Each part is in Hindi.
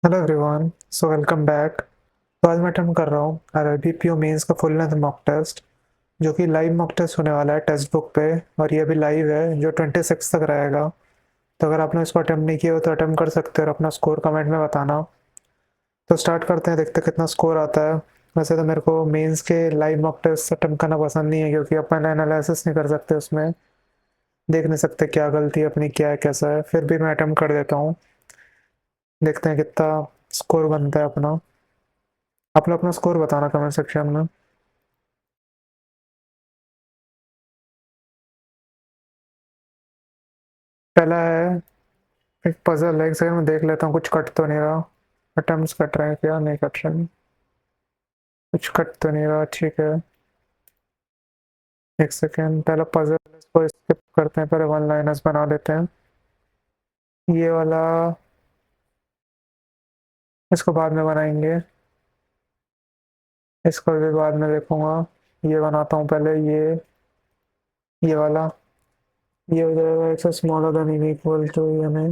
Hello everyone, so welcome back. तो आज मैं अटेम्प्ट कर रहा हूँ आरआरबीपीओ मेंस का फुल लेंथ मॉक टेस्ट, जो कि लाइव मॉक टेस्ट होने वाला है टेक्स्ट बुक पे। और ये अभी लाइव है जो 26 तक रहेगा। तो अगर आपने इसको अटेम्प्ट नहीं किया हो तो अटेम्प्ट कर सकते हो और अपना स्कोर कमेंट में बताना। तो स्टार्ट करते हैं, देखते हैं कितना स्कोर आता है। वैसे तो मेरे को मेंस के लाइव मॉक टेस्ट अटेम्प्ट करना पसंद नहीं है, क्योंकि अपन एनालिसिस नहीं कर सकते उसमें, देख नहीं सकते क्या गलती अपनी क्या है कैसा है। फिर भी मैं अटेम्प्ट कर देता हूँ, देखते हैं कितना स्कोर बनता है अपना। आप लोग अपना स्कोर बताना कमेंट सेक्शन में। पहला है एक पजल है, एक सेकंड में देख लेता हूँ कुछ कट तो नहीं रहा। अटेम्प्ट्स कट रहे हैं क्या, नहीं कट रहे हैं। कुछ कट तो नहीं रहा, ठीक है। एक सेकंड, पहला पजल इसको स्किप करते हैं, पहले वन लाइनर्स बना लेते हैं। ये वाला इसको बाद में बनाएंगे, इसको भी बाद में देखूंगा। ये बनाता हूँ पहले, ये वाला। ये हो जाएगा X smaller than equal to यानी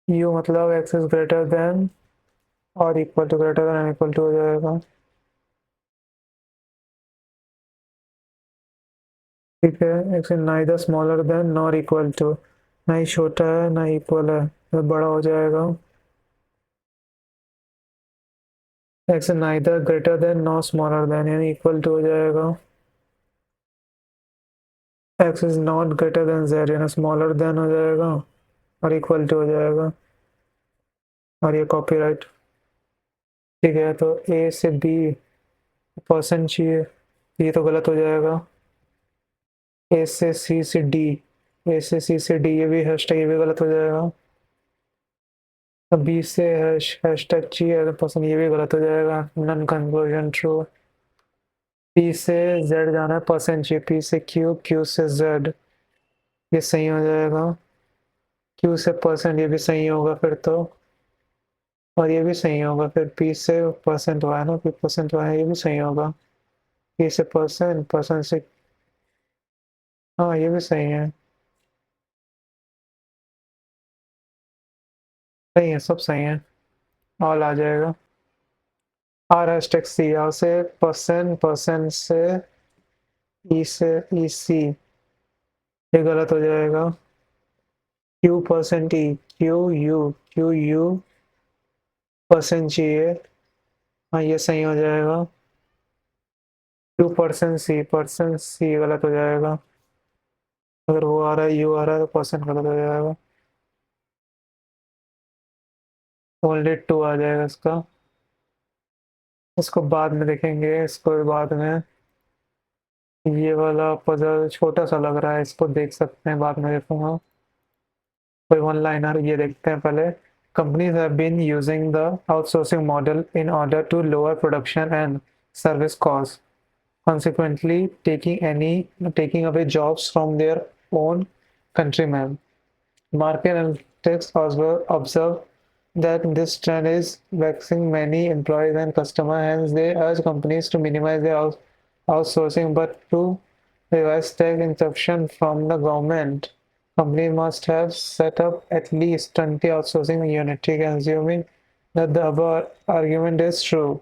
यू, मतलब एक्स इज ग्रेटर देन और equal to, greater than equal to हो जाएगा। ठीक है, X is neither smaller than nor equal to, ना ही छोटा है ना इक्वल है, तो बड़ा हो जाएगा। X is neither greater than nor smaller than, यानी इक्वल टू हो जाएगा। X is not greater than Z, यानी स्मॉलर देन हो जाएगा और इक्वल टू हो जाएगा। और ये कॉपीराइट। ठीक है, तो ए से बी परसेंट चाहिए, ये तो गलत हो जाएगा। ए से सी से डी, ए से सी से डी, ये भी हैशटैग, ये भी गलत हो जाएगा। तो बी से हैशटैग चाहिए पसंद, ये भी गलत हो जाएगा, नन कंक्लूजन ट्रू। पी से जेड जाना है परसेंट चाहिए, पी से क्यू, क्यू से जेड, ये सही हो जाएगा। क्यू से परसेंट, ये भी सही होगा फिर तो। और ये भी सही होगा फिर, पी से परसेंट हुआ है ना, पी परसेंट हुआ है, ये भी सही होगा। पी से परसेंट, परसेंट से, हाँ ये भी सही है। सही है, सब सही है, ऑल आ जाएगा। आर हैशटैग सी, आर से परसेंट, परसेंट से ई से ई सी, ये गलत हो जाएगा। क्यू परसेंट ई, Q U, Q U percent चाहिए, हाँ ये सही हो जाएगा। क्यू परसेंट सी गलत हो जाएगा। अगर वो आ रहा है, यू आ रहा है, तो परसेंट गलत हो जाएगा। ओनली टू आ जाएगा इसका। इसको बाद में देखेंगे, इसको बाद में। ये वाला पजल छोटा सा लग रहा है, इसको देख सकते हैं, बाद में देखूंगा। कोई वन लाइनर, ये देखते हैं पहले। Companies have been using the outsourcing model in order to lower production and service costs, consequently taking away jobs from their own countrymen. Market analytics also observe that this trend is vexing many employees and customers, hence they urge companies to minimize their outsourcing, but to revise tax inception from the government. Company must have set up at least 20 outsourcing units, assuming that the above argument is true.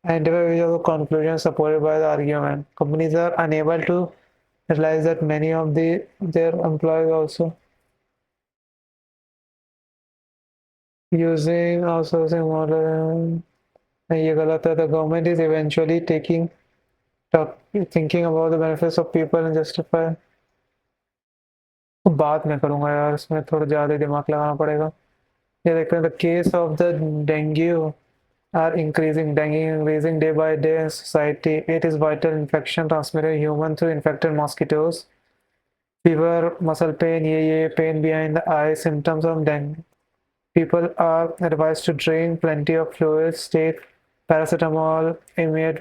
Identify which of the conclusions supported by the argument. Companies are unable to realize that many of their employees also using outsourcing model. ये गलत है. The government is eventually thinking about the benefits of people and justify. बाद में करूंगा यार, इसमें थोड़ा ज़्यादा दिमाग लगाना पड़ेगा। ये देखते हैं, the case of the dengue are increasing day by day in society. It is vital infection transmitted human through infected mosquitoes. Fever, muscle pain, ये pain behind the eye, symptoms of dengue. People are advised to drink plenty of fluids, take paracetamol, immediate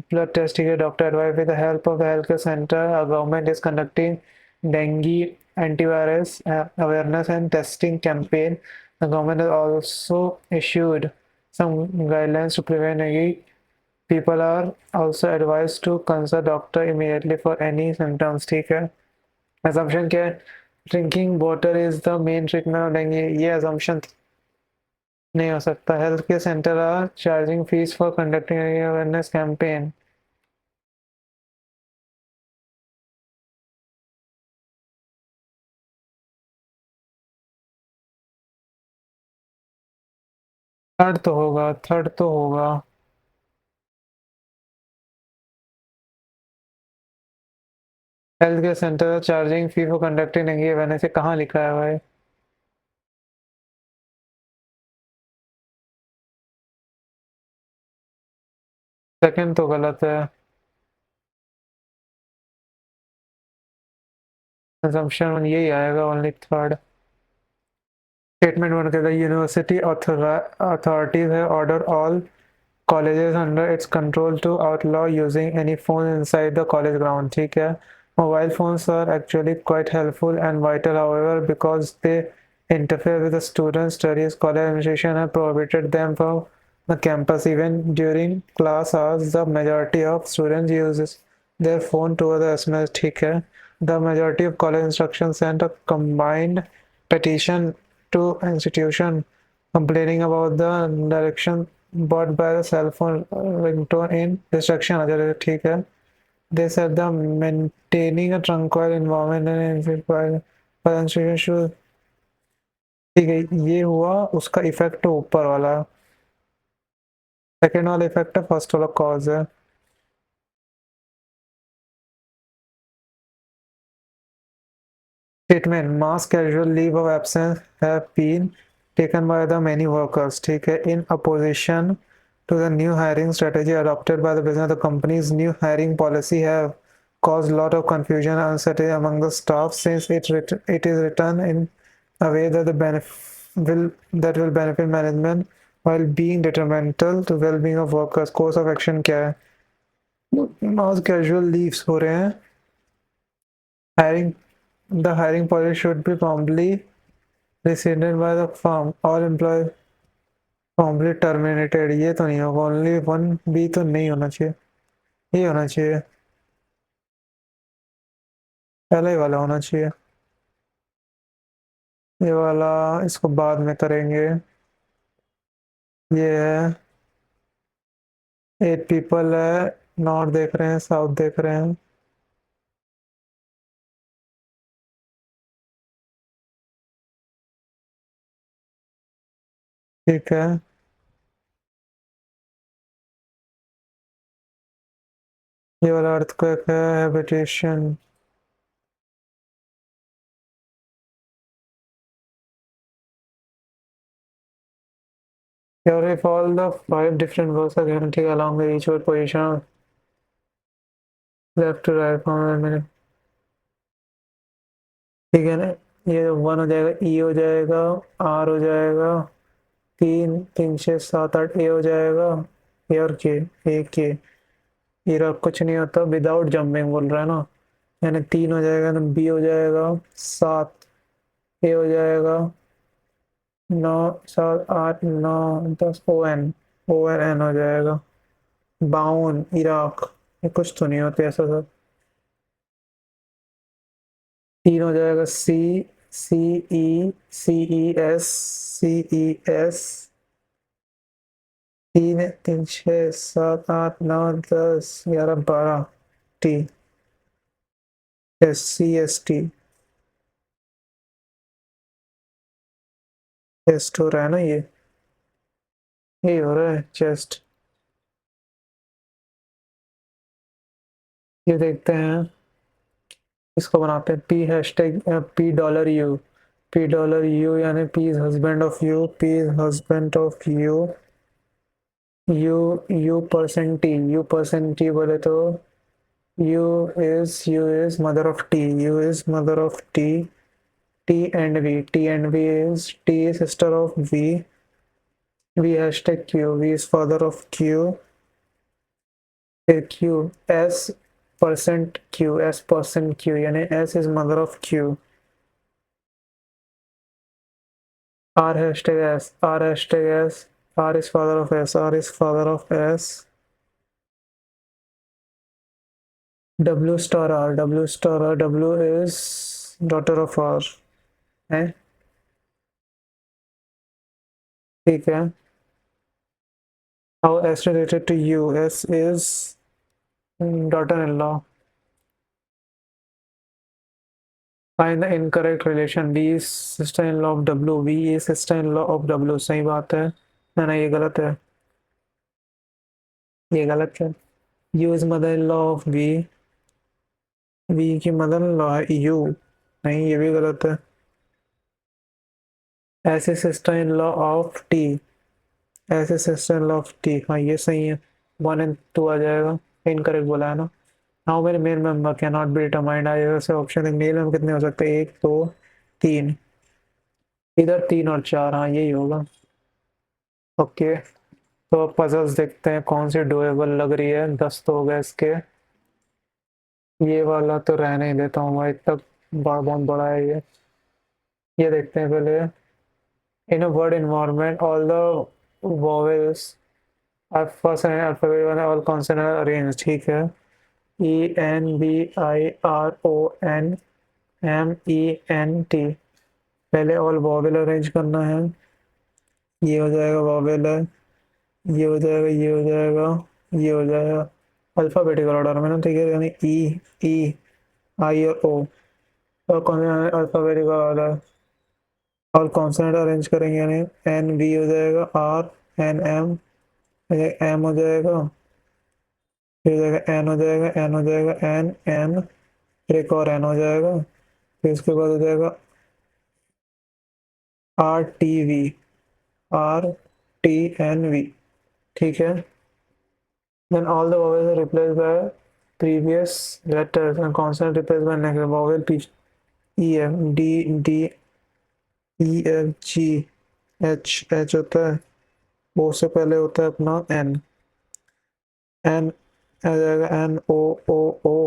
blood testing. A doctor advised with the help of the healthcare center. Our government is conducting dengue antivirus awareness and testing campaign. The government has also issued some guidelines to prevent dengue. People are also advised to consult doctor immediately for any symptoms. ठीक है, assumption क्या है? Drinking water is the main treatment of dengue, ये असम्पशन नहीं हो सकता। Health care centre are charging fees for conducting awareness campaign. Third तो होगा, थर्ड तो होगा। Health care centre charging fee for conducting dengue awareness, से कहाँ लिखा है भाई? सेकंड तो गलत है। assumption यही आएगा, ओनली थर्ड। स्टेटमेंट वन कहता है यूनिवर्सिटी अथॉरिटीज है order all colleges under its control to outlaw using any phone inside the college ground, ठीक है। Mobile phones are actually quite helpful and vital, however, because they interfere with the student studies. College administration have prohibited them from the campus. Even during class hours, the majority of students uses their phone toward the SMS, ठीक है। The majority of college instruction sent a combined petition to institution complaining about the direction bought by the cell phone ringtone in destruction, अच्छा ठीक है। They said the maintaining a tranquil environment and institution should, ठीक है। ये हुआ उसका इफेक्ट ऊपर वाला, सेकेंड वाला इफेक्ट है, फर्स्ट वाला कॉज है। Statement: mass casual leave of absence have been taken by the many workers, ठीक है, in opposition to the new hiring strategy adopted by the business. The company's new hiring policy have caused a lot of confusion and uncertainty among the staff, since it is written in a way that will benefit management while being detrimental to well-being of workers. Course of action क्या है? Mass casual leaves हो रहे हैं। hiring The hiring policy should be promptly rescinded by the firm. All employees promptly terminated, ये तो नहीं होगा। ओनली वन बी तो नहीं होना चाहिए, ये होना चाहिए, पहला ही वाला होना चाहिए। ये वाला इसको बाद में करेंगे। ये है 8 पीपल है, नॉर्थ देख रहे हैं, साउथ देख रहे हैं, ठीक है। ये वाला अर्थक्वेक है, habitation. Here if all the 5 different works are guaranteed along with each word position left to right from a minute, ठीक है ना। ये 1 हो जाएगा, ई हो जाएगा, आर हो जाएगा, 3 3 6 7 8 ए हो जाएगा, ए और के, ए के। ये कुछ नहीं होता विदाउट जंपिंग बोल रहा है ना, यानी 3 हो जाएगा ना, बी हो जाएगा, 7 ए हो जाएगा, 9 7 8 9 10 ओ एन एन हो जाएगा, बाउन इराक। ये कुछ तो नहीं होते ऐसा सर। 3 हो जाएगा, C C E C E S C E S, 3 3 6 7 8 9 10 11 12 T, S C S T, chest हो रहा है ना, ये हो रहा है चेस्ट। ये देखते हैं, इसको बनाते हैं पी हैशटैग पी $u यानी P is husband of U, P is husband of U, U percent T बोले तो U is mother of T, U is mother of T, T and V is T is sister of V hashtag Q, V is father of Q, Q, S percent Q यानी S is mother of Q, R hashtag S, R is father of S, W star R, W is daughter of R है। ठीक है। How S related to U, S is daughter in law. Find the incorrect relation, B is sister in law of W, V is sister in law of W. सही बात है ना? ना, ये गलत है, ये गलत है। U is mother in law of V, V की मदर इन लॉ है यू। नहीं, ये भी गलत है। S is sister in law of T, S is sister in law of T. हाँ, ये सही है। 1 and 2 आ जाएगा। इनकरेक्ट बोला है ना। How many male member can not be determined, आएगा से ऑप्शन है। मेल में कितने हो सकते हैं? 1 2 3, इधर 3 और 4, हाँ यही होगा। ओके, तो अब पजल्स देखते हैं कौन सी डुएबल लग रही है। 10 तो हो गए इसके। ये वाला तो रहने ही देता हूँ भाई, तक बहुत बड़ा है ये। ये देखते हैं पहले। In a word environment all the vowels are first and alphabet and all consonants are arranged। ठीक है। ENBIRONMENT, पहले ऑल वॉवेल अरेंज करना है। ये हो जाएगा वॉवेल है, ये हो जाएगा, ये हो जाएगा, ये हो जाएगा। अल्फाबेटिकल ऑर्डर में ना, ठीक है। यानी ई, ई, आई और ओ। और कौन सा अल्फाबेटिकल ऑर्डर? और कॉन्सोनेंट अरेंज करेंगे, यानी एन बी हो जाएगा, आर एन एम, एम हो जाएगा, फिर हो जाएगा एन, हो जाएगा एन, हो जाएगा एन एन, फिर एक और एन हो जाएगा, फिर उसके बाद हो जाएगा R T V, R T N V. ठीक है। Then all the vowels are replaced by previous letters and consonant replaced by next vowel. P E F D D E F G H H होता है, वो से पहले होता है अपना N, N आ जाएगा N O O O,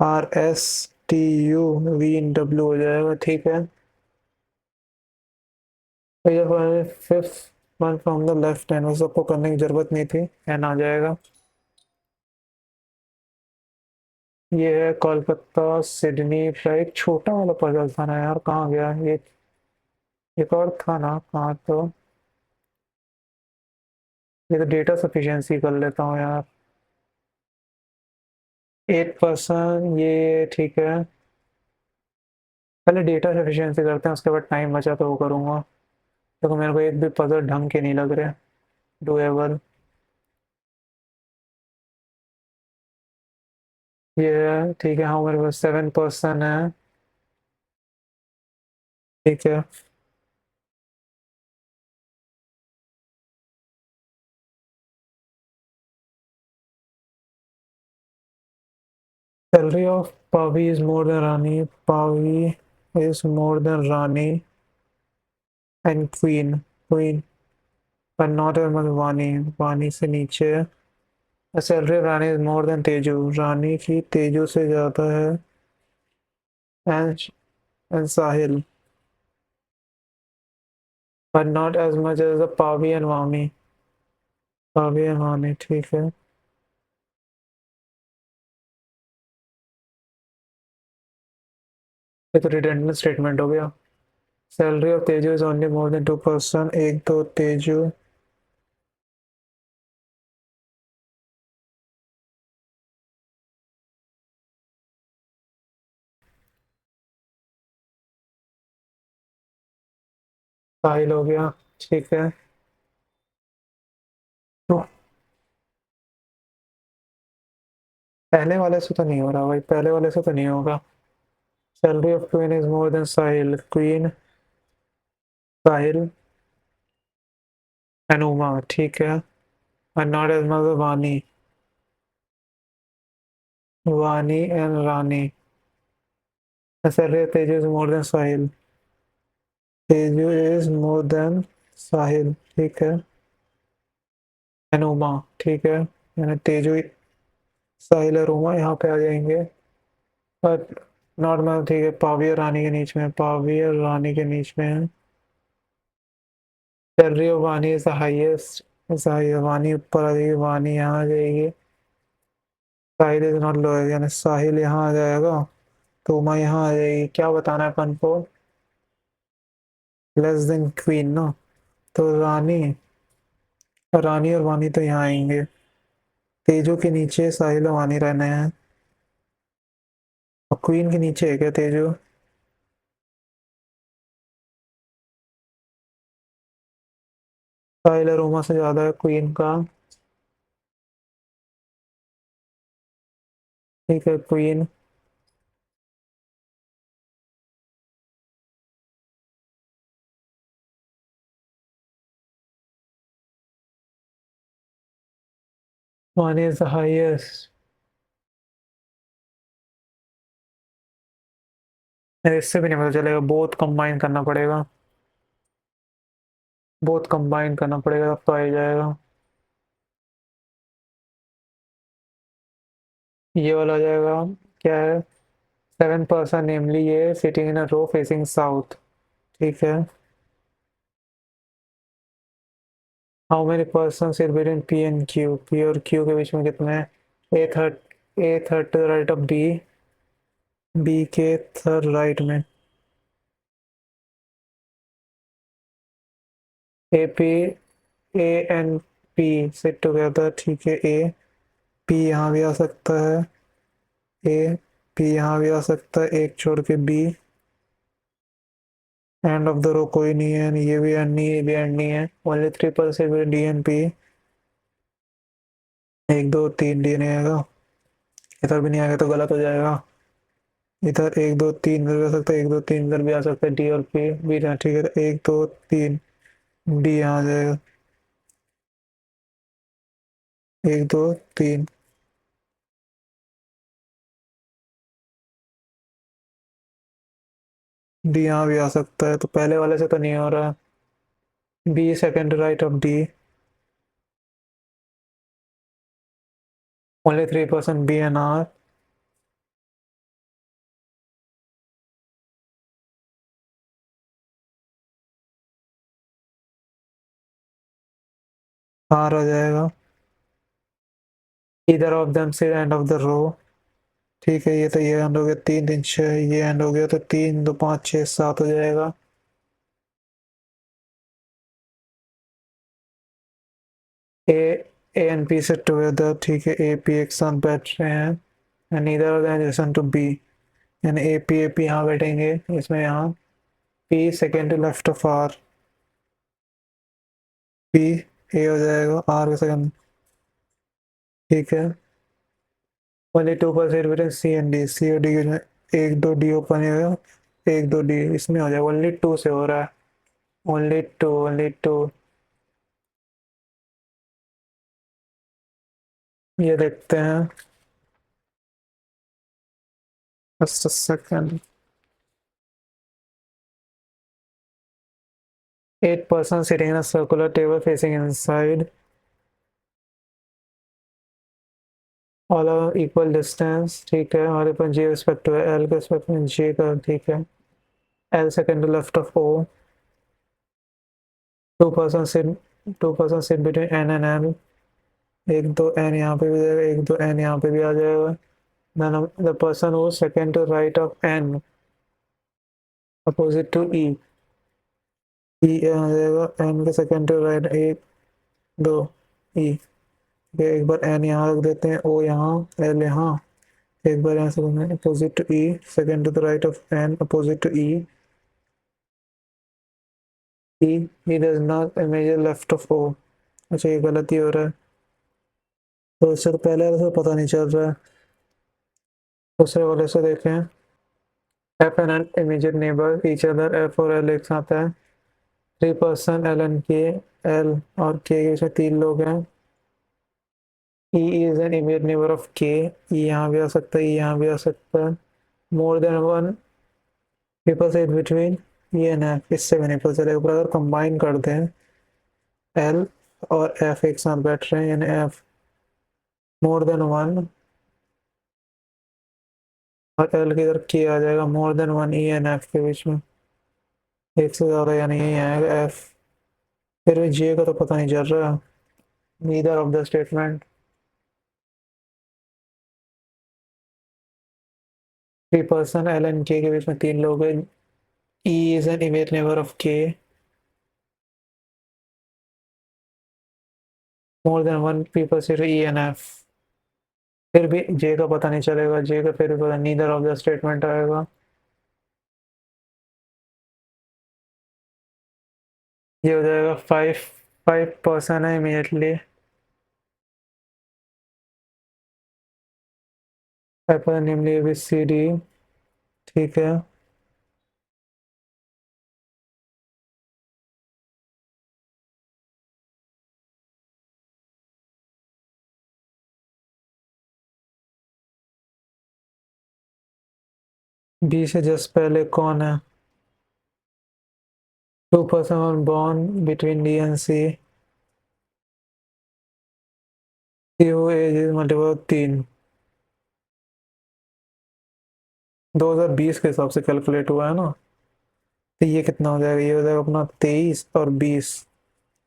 R S T U V W हो जाएगा। ठीक है। तो ये fifth one from the left hand, वो सबको करने की जरूरत नहीं थी। N आ जाएगा। ये है कोलकाता सिडनी का एक छोटा वाला पजल था ना यार, कहाँ गया ये? एक और था ना, कहाँ तो? ये तो डेटा सफिशिएंसी कर लेता हूँ यार। 8%, ये ठीक है। पहले डेटा सफिशिएंसी करते हैं, उसके बाद टाइम बचा तो वो करूँगा। देखो मेरे को एक भी पजल ढंग के नहीं लग रहे डुएबल। ये है ठीक है। हाँ, मेरे पास 7% है। ठीक है। Salary of Pavi is more than Rani, Pavi is more than Rani and Queen, Queen पर not as much Vani, Vani से नीचे है। Salary of Rani is more than Teju, Rani की तेजू से ज़्यादा है। And Sahil but not as much as the Pavi and Vami, Pavi and Vani. ठीक है। ये तो रिडंडेंट स्टेटमेंट हो गया। Salary of Teju is only more then 2%, एक दो तेजू। साहिल हो गया। ठीक है। तो पहले वाले से तो नहीं हो रहा भाई, पहले वाले से तो नहीं होगा। Salary of Queen is more than Sahil, Queen, Sahil and Uma. ठीक है। And not as much Vani, Vani and Rani. Salary of Teju is more than Sahil, Teju is more than Sahil. ठीक है। एंड उमा। ठीक है। यानी तेजू, साहिल और उमा यहाँ पे आ जाएंगे। पर नॉर्मल ठीक है, पावी और रानी के नीच में है, पावी और रानी के नीच में है। सैलरी ऑफ वानी इज द हाईएस्ट, वानी ऊपर आ जाएगी, वानी यहाँ आ जाएगी। साहिल इज नॉट लो, यानी साहिल यहाँ आ जाएगा। तो मैं यहाँ आ जाएगी, क्या बताना है अपन को? लेस देन क्वीन ना, तो रानी, रानी और वानी तो यहाँ आएंगे। तेजू के नीचे साहिल और वानी रहने हैं, और क्वीन के नीचे है क्या तेजू? साहिल और रोमा से ज्यादा है क्वीन का। ठीक है क्वीन। वानी इज द हाईएस्ट। इससे भी नहीं पता चलेगा, बहुत कंबाइन करना पड़ेगा, बहुत कंबाइन करना पड़ेगा तब तो आ ही जाएगा। ये वाला आ जाएगा। क्या है? 7 person नेमली ये sitting in a row facing south. ठीक है। How many person sit between P and Q? P और क्यू के बीच में कितने हैं? A third, A third to the right of B, B के थर्ड राइट में। A P, A and P sit together. ठीक है। ए पी यहाँ भी आ सकता है, ए पी यहाँ भी आ सकता है, एक छोड़ के B. End of the row कोई नहीं है, ये भी एंड नहीं, ये भी एंड नहीं है। Only 3% D and P. एक दो तीन डी नहीं आएगा, इधर भी नहीं आएगा तो गलत हो जाएगा। इधर एक दो तीन इधर भी आ सकता है, एक दो तीन इधर भी आ सकता है, डी और पी भी ना। ठीक है, तो एक दो तीन डी यहाँ आ जाएगा। एक दो तीन, डी यहाँ भी आ सकता है, तो पहले वाले से तो नहीं हो रहा। B second right of D. Only 3% B and R. R आ जाएगा। इधर ऑफ देम से एंड ऑफ द रो। ठीक है, ये तो ये एंड हो गया, तीन तीन छः, ये एंड हो गया, तो तीन दो पाँच छः सात हो जाएगा। A A and P set together. ठीक है, ए पी एक साथ बैठ रहे हैं, एंड इधर ऑर्गेनाइजेशन टू बी, यानी ए पी यहाँ बैठेंगे इसमें, यहाँ P second to left of R. P A हो जाएगा, आर का सेकेंड। ठीक है। Only 2% between C and D, C और डी के बीच में एक दो डी ओपन है, एक दो डी इसमें हो जाएगा। ओनली टू से हो रहा है, ओनली टू, ओनली टू। ये देखते हैं, just a second. 8 person sitting in a circular table facing inside, all are equal distance। ठीक है, हमारे पास जी रिस्पेक्ट है, एल के रिस्पेक्ट में जी का। ठीक है, L second to left of O. 2 person sit between N and L. एक दो एन यहाँ पे भी जाएगा, एक दो एन यहाँ पे भी आ जाएगा। then the person who second to right of n opposite to e, e आ जाएगा, n के सेकंड टू राइट, एक दो e। एक बार n यहाँ रख देते हैं, o यहाँ, l यहाँ। एक बार यहाँ से opposite to e, second to the right of n opposite to e, e does not measure left of o। अच्छा, ये गलत ही हो रहा है, तो इससे तो पहले वाले से पता नहीं चल रहा है। दूसरे वाले से देखें, f and n immediate neighbor each other, f और l एक साथ है। 3 person l and k, l और k के बीच में तीन लोग हैं। e is an immediate neighbor of k, e यहाँ भी आ सकता है, e यहाँ भी आ सकता है। more than one people sit between e and f, इससे भी नहीं पता चलेगा। पर अगर कंबाइन कर दें, l और f एक साथ बैठ रहे हैं, यानी f more than one, और l की इधर k आ जाएगा, more than one e and f के बीच में एक से ज़्यादा, यानी यही आएगा f। फिर भी j का तो पता नहीं चल रहा, neither of the statement। Three person L and K बीच में तीन लोग हैं। E is an image neighbour of K. More then one people से ई एन एफ। फिर भी जे का पता नहीं चलेगा, जे का फिर भी पता, नीदर ऑफ द स्टेटमेंट आएगा। ये हो जाएगा फाइव। फाइव पर्सन है immediately. Five person namely A B C D. ठीक है। बी से जस्ट पहले कौन है? Two person were born between D and C. C O age is multiple तीन। 2020 के हिसाब से कैलकुलेट हुआ है ना। तो ये कितना हो जाएगा? ये हो जाएगा अपना 23 और 20।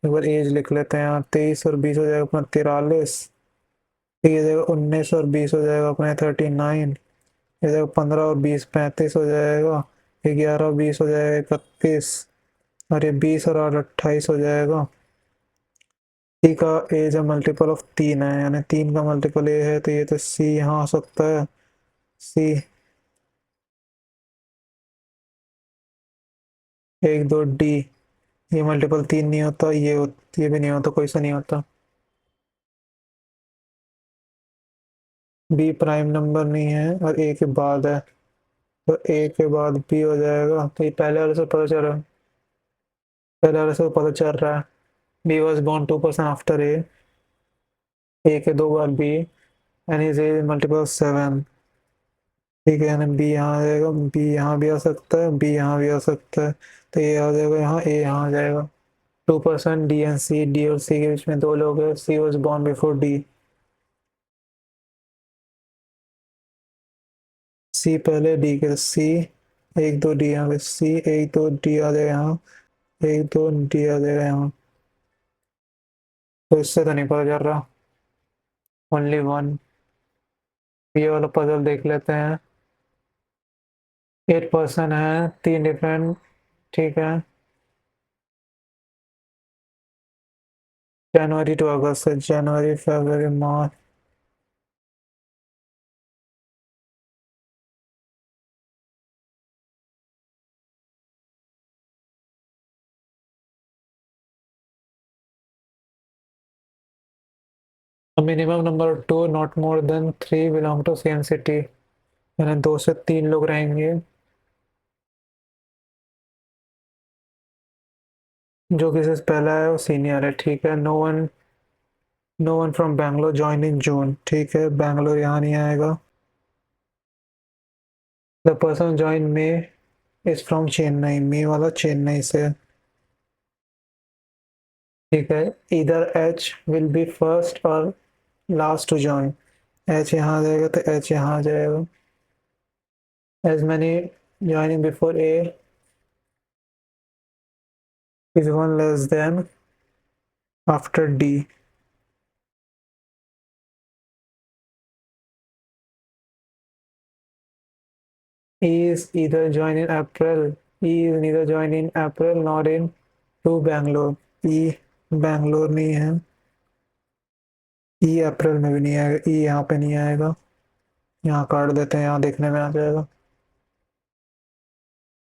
एक बार एज लिख लेते हैं यहाँ। 23 और 20 हो जाएगा अपना 43। ठीक है, हो जाएगा 19 और 20 हो जाएगा अपने 39। हो जाएगा 15 और 20 35 हो जाएगा। 11 और 20 हो जाएगा 31। और ये 20 और 8 28 हो जाएगा। सी का एज है मल्टीपल ऑफ तीन है, यानी तीन का मल्टीपल ए है, तो ये तो सी यहाँ आ सकता है। सी 1 2 डी। ये मल्टीपल तीन नहीं होता, ये भी नहीं होता, कोई सा नहीं होता। बी प्राइम नंबर नहीं है और ए के बाद है, तो ए के बाद बी हो जाएगा। तो ये पहले वाले से पता चल रहा है, पहले वाले से पता चल रहा है। B was born 2% after A के दो बार B, and is as multiple 7। ठीक है, यानी बी यहाँ आ जाएगा, बी यहाँ भी आ सकता है, बी यहाँ भी आ सकता है। तो ये आ जाएगा यहाँ, ए यहाँ आ जाएगा। 2% डी एंड सी, डी और सी के बीच में दो लोग हैं। सी वॉज born बिफोर डी। सी पहले डी के, सी 1 2 डी यहाँ पे, सी 1 2 डी आ जाएगा यहाँ। 1 2 डी आ जाएगा यहाँ। तो इससे तो नहीं पता चल रहा। Only one. ये वाला पजल देख लेते हैं। 8 पर्सन है, तीन डिफरेंट। ठीक है। जनवरी टू अगस्त है, जनवरी फरवरी मार्च। Minimum number to not more than three belong to same city, यानी 2 से 3 लोग रहेंगे जो किसी से पहला है वो सीनियर है। ठीक है। No one from Bangalore join in June. ठीक है, बैंगलोर यहाँ नहीं आएगा। The person join May is from Chennai. May वाला चेन्नई से। ठीक है। इधर एच विल बी फर्स्ट और लास्ट टू ज्वाइन। एच यहाँ आ जाएगा, तो एच यहाँ आ जाएगा। As many joining before A is one less than after D. E is either joined in April. E is neither joined in April nor in to Bangalore. E Bangalore नहीं है। ई अप्रैल में भी नहीं आएगा, ई यहाँ पे नहीं आएगा। यहाँ काट देते हैं, यहाँ देखने में आ जाएगा।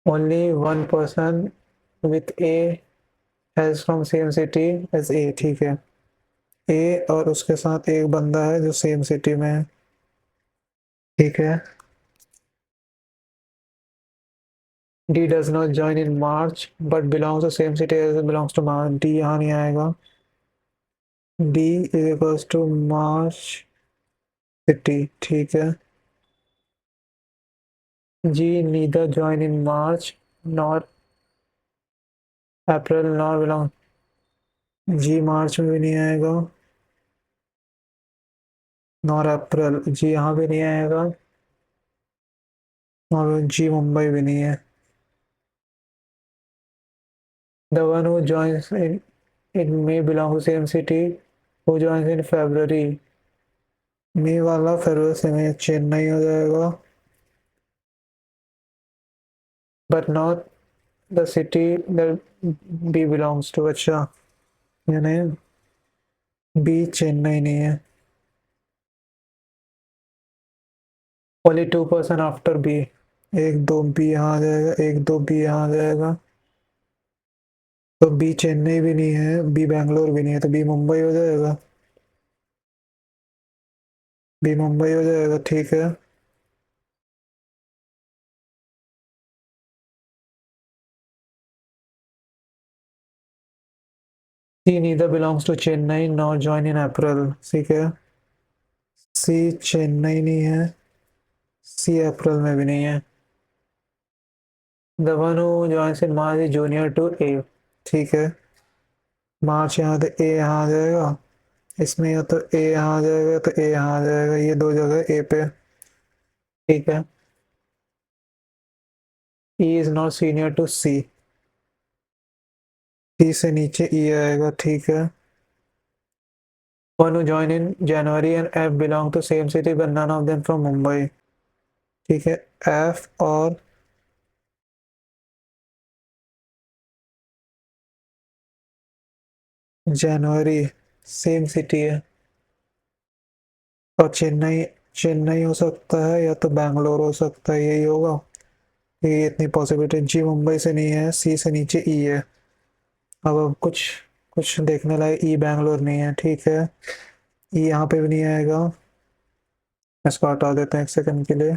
Only one person with A has from same city as A. ठीक है, ए और उसके साथ एक बंदा है जो सेम सिटी में है। ठीक है। D does not join in March but belongs to same city as it belongs to March. D यहाँ नहीं आएगा। D is equals to March city। ठीक है। G neither join in March nor April nor belong। G मार्च में भी नहीं आएगा, नॉर अप्रैल। जी यहाँ भी नहीं आएगा, और जी मुंबई भी नहीं है। The one who joins in May belong to same city who joins in February। मई वाला फरवरी से में चेन्नई हो जाएगा। But not the city that B belongs to. अच्छा, यानी बी चेन्नई नहीं है। Only 2% after B. एक दो बी यहाँ आ जाएगा, एक दो बी यहाँ आ जाएगा। तो बी चेन्नई भी नहीं है, बी बैंगलोर भी नहीं है, तो बी मुंबई हो जाएगा। बी मुंबई हो जाएगा, ठीक है। C neither belongs to Chennai not join in April, ठीक है। सी चेन्नई नहीं है, सी अप्रैल में भी नहीं है। The one who joins in March is junior to A, ठीक है। मार्च यहाँ तो ए यहाँ आ जाएगा, इसमें या तो ए यहाँ आ जाएगा तो ए यहाँ आ जाएगा, ये दो जगह ए पे, ठीक है। E is not senior to C, C से नीचे ई आएगा, ठीक है। One who join in January and F belong to same city but none of them from Mumbai, ठीक है। एफ और जनवरी सेम सिटी है, और चेन्नई, चेन्नई हो सकता है या तो बैंगलोर हो सकता है, यही होगा। ये इतनी पॉसिबिलिटी। जी मुंबई से नहीं है, सी से नीचे ई है। अब कुछ कुछ देखने लायक, ई बैंगलोर नहीं है, ठीक है। ई यहाँ पे भी नहीं आएगा, इसको हटा देते हैं एक सेकंड के लिए।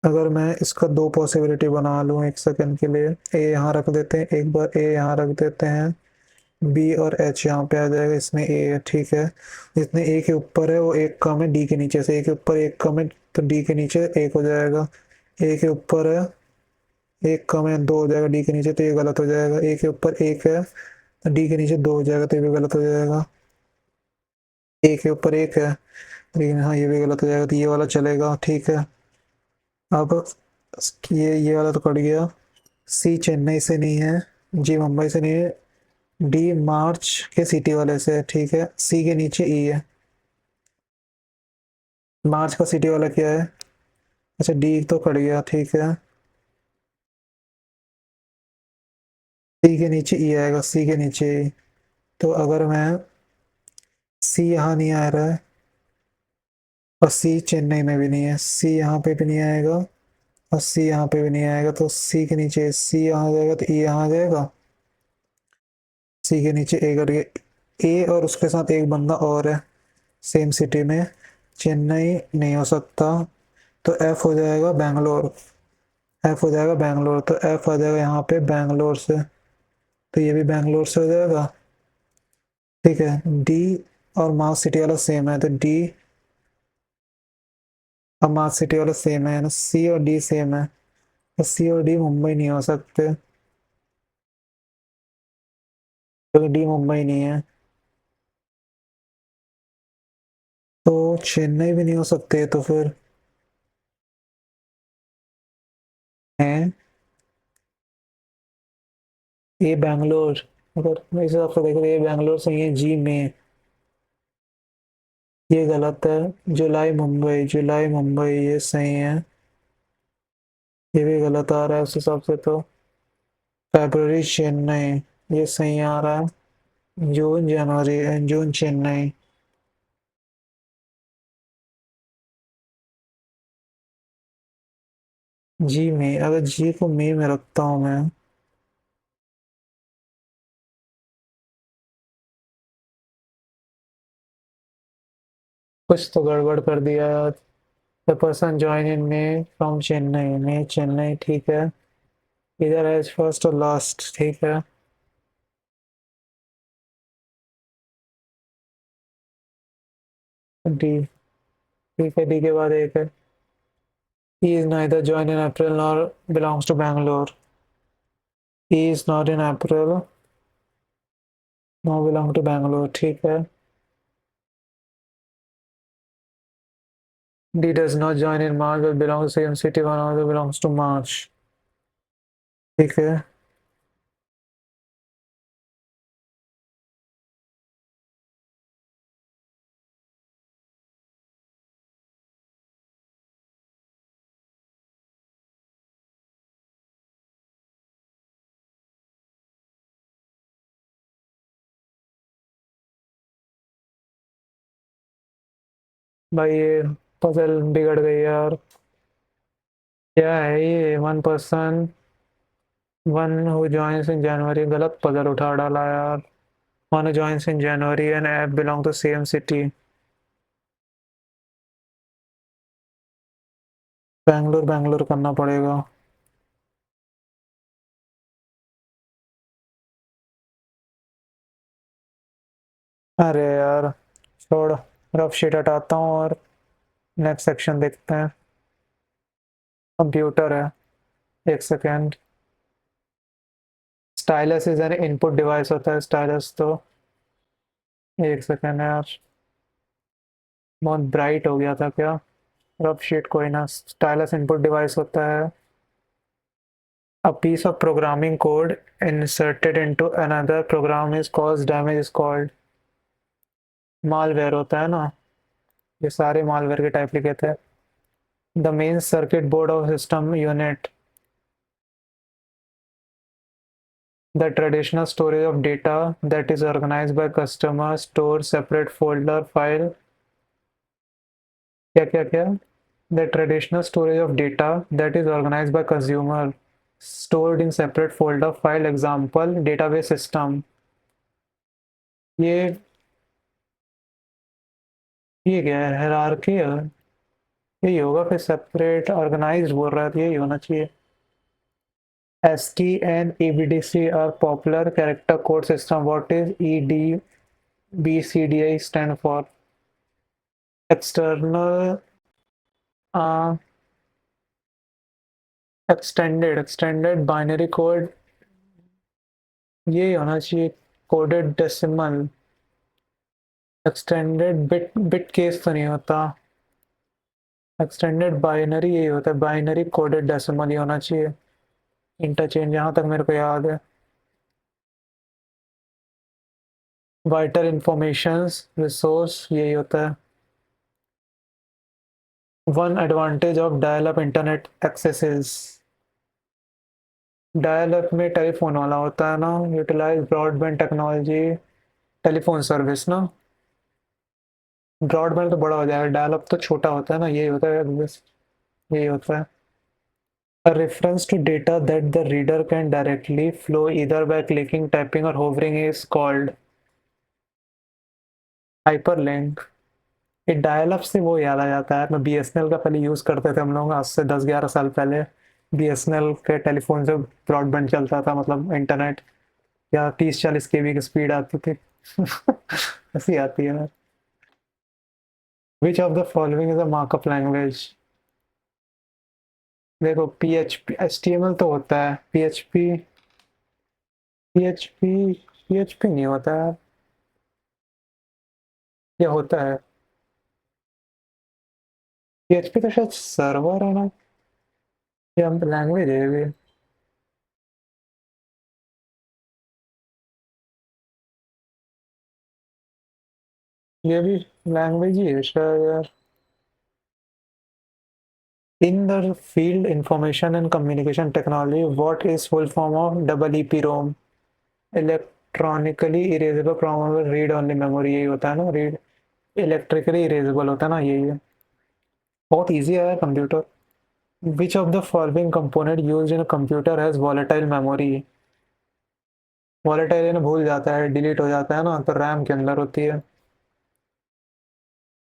अगर मैं इसका दो पॉसिबिलिटी बना लूँ एक सेकंड के लिए, ए यहाँ रख देते हैं, एक बार ए यहाँ रख देते हैं, बी और एच यहाँ पे आ जाएगा, इसमें ए है, ठीक है। जितने ए के ऊपर है वो एक कम है डी के नीचे से, ए के ऊपर एक कम है तो डी के नीचे एक हो जाएगा। ए के ऊपर है एक कम है, दो हो जाएगा डी के नीचे, तो ये गलत हो जाएगा। ए के ऊपर एक है तो डी के नीचे दो हो जाएगा, तो ये भी गलत हो जाएगा। ए के ऊपर एक है लेकिन हाँ ये भी गलत हो जाएगा, तो ये वाला चलेगा, ठीक है। अब ये वाला तो कट गया। सी चेन्नई से नहीं है, जी मुंबई से नहीं है, डी मार्च के सिटी वाले से है, ठीक है। सी के नीचे ई है। मार्च का सिटी वाला क्या है? अच्छा डी तो कट गया, ठीक है। सी के नीचे ई आएगा, सी के नीचे ई। तो अगर मैं, सी यहाँ नहीं आ रहा है और सी चेन्नई में भी नहीं है, सी यहाँ पे भी नहीं आएगा और सी यहाँ पे भी नहीं आएगा, तो सी के नीचे सी यहाँ आ जाएगा तो ई यहाँ आ जाएगा। सी के नीचे ए करके ए, और उसके साथ एक बंदा और है सेम सिटी में, चेन्नई नहीं हो सकता, तो एफ हो जाएगा बैंगलोर। एफ हो जाएगा बैंगलोर, तो एफ आ जाएगा यहाँ पे बैंगलोर से, तो ये भी बैंगलोर से हो जाएगा, ठीक है। डी और मार्च सिटी वाला सेम है, तो डी और मार्च सिटी वाला सेम है ना, सी और डी सेम है, तो सी और डी मुंबई नहीं हो सकते क्योंकि डी मुंबई नहीं है। तो चेन्नई भी नहीं हो सकते, तो फिर है ये बैंगलोर। अगर मैं इस हिसाब से देखो ये बैंगलोर सही है, जी में ये गलत है। जुलाई मुंबई, जुलाई मुंबई ये सही है, ये भी गलत आ रहा है उस हिसाब से तो। फरवरी चेन्नई ये सही आ रहा है। जून जनवरी, जून चेन्नई। जी में, अगर जी को मई में रखता हूँ मैं, कुछ तो गड़बड़ कर दिया यार। The person join in May from Chennai, May Chennai, ठीक है। इधर है फर्स्ट और लास्ट, ठीक है। डी, ठीक है, डी के बाद एक है। He is neither joined in April nor belongs to Bangalore. He is not in April nor belong to Bangalore, ठीक है। D does not join in March but belongs to same city, one also belongs to March, ठीक है। भाई ये पजल बिगड़ गई यार। क्या है ये? One person one who joins in January, गलत पजल उठा डाला यार। One who joins in January and F belong to same city. Bangalore Bangalore करना पड़ेगा। अरे यार छोड़, रफ शीट हटाता हूँ और नेक्स्ट सेक्शन देखते हैं। कंप्यूटर है। एक second. Stylus is an input device होता है स्टाइलस तो। एक सेकेंड यार, बहुत ब्राइट हो गया था क्या? रफ शीट कोई ना, स्टाइलस इनपुट डिवाइस होता है। A piece of programming code inserted into another program is cause damage is called। Malware होता है ना, ये सारे मालवेयर के टाइप लिखे थे। The main circuit board of system unit. The traditional storage of data that is organized by customer store separate folder file। क्या क्या क्या? The traditional storage of data that is organized by consumer stored in separate folder file, example database system। ये ये क्या है? हायरार्की है। यही होगा फिर, सेपरेट ऑर्गेनाइज्ड बोल रहा है तो यही होना चाहिए। ST and EBDC are popular character code system। What is EDBCDI stand for? External extended binary code, ये होना चाहिए। Coded decimal. Extended bit bit case तो नहीं होता। एक्सटेंडेड बाइनरी यही होता है, बाइनरी कोडेड डेसिमल ही होना चाहिए। इंटरचेंज जहाँ तक मेरे को याद है। वाइटल इंफॉर्मेशंस रिसोर्स यही होता है। One advantage of dial up internet accesses. Dial up में टेलीफोन वाला होता है ना, utilise broadband technology, telephone service ना। ब्रॉडबैंड तो बड़ा हो जाएगा, डायल अप तो छोटा होता है ना, यही होता है बस, यही होता है। A reference to data that the reader can directly flow either by clicking, tapping or hovering is called hyperlink। ये डायल अप से वो याद आ जाता है, मैं बीएसएनएल का पहले यूज करते थे हम लोग, आज से 10-11 साल पहले। बीएसएनएल के टेलीफोन से ब्रॉडबैंड चलता था, मतलब इंटरनेट, या 30-40 KB की स्पीड आती थी। ऐसी आती है ना। विच of the following is a markup language? देखो पीएचपी, एचटीएमएल तो होता है, पीएचपी, पीएचपी, पीएचपी नहीं होता है। ये होता है, पीएचपी तो शायद सर्वर है ना, या लैंग्वेज है ये। भी लैंग्वेज ही है शायद यार। In the field information and communication technology, what is full form of double E P ROM? Electronically erasable programmable read only memory, यही होता है ना, रीड इलेक्ट्रिकली इरेजेबल होता है ना, यही है। बहुत इजी है computer. Which of the following component used in computer has volatile memory? Volatile यानी भूल जाता है, डिलीट हो जाता है ना, तो रैम के अंदर होती है।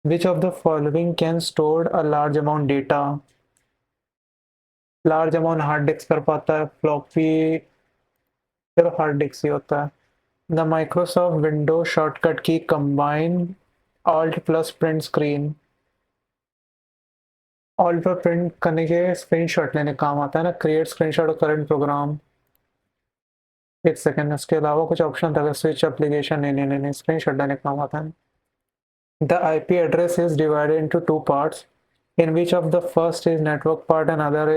Which of the following can store a large amount data? Large amount hard disk कर पाता है, फ्लॉपी, सिर्फ हार्ड डिस्क ही होता है। द माइक्रोसॉफ्ट विंडो शॉर्टकट की combine alt plus print screen. Alt पर प्रिंट करने के स्क्रीनशॉट लेने काम आता है ना, क्रिएट स्क्रीनशॉट करंट प्रोग्राम। एक सेकेंड, इसके अलावा कुछ ऑप्शन था, स्विच एप्लीकेशन, नहीं नहीं नहीं, स्क्रीनशॉट लेने काम आता है। The IP address is divided into two parts, in which of the first is network part and other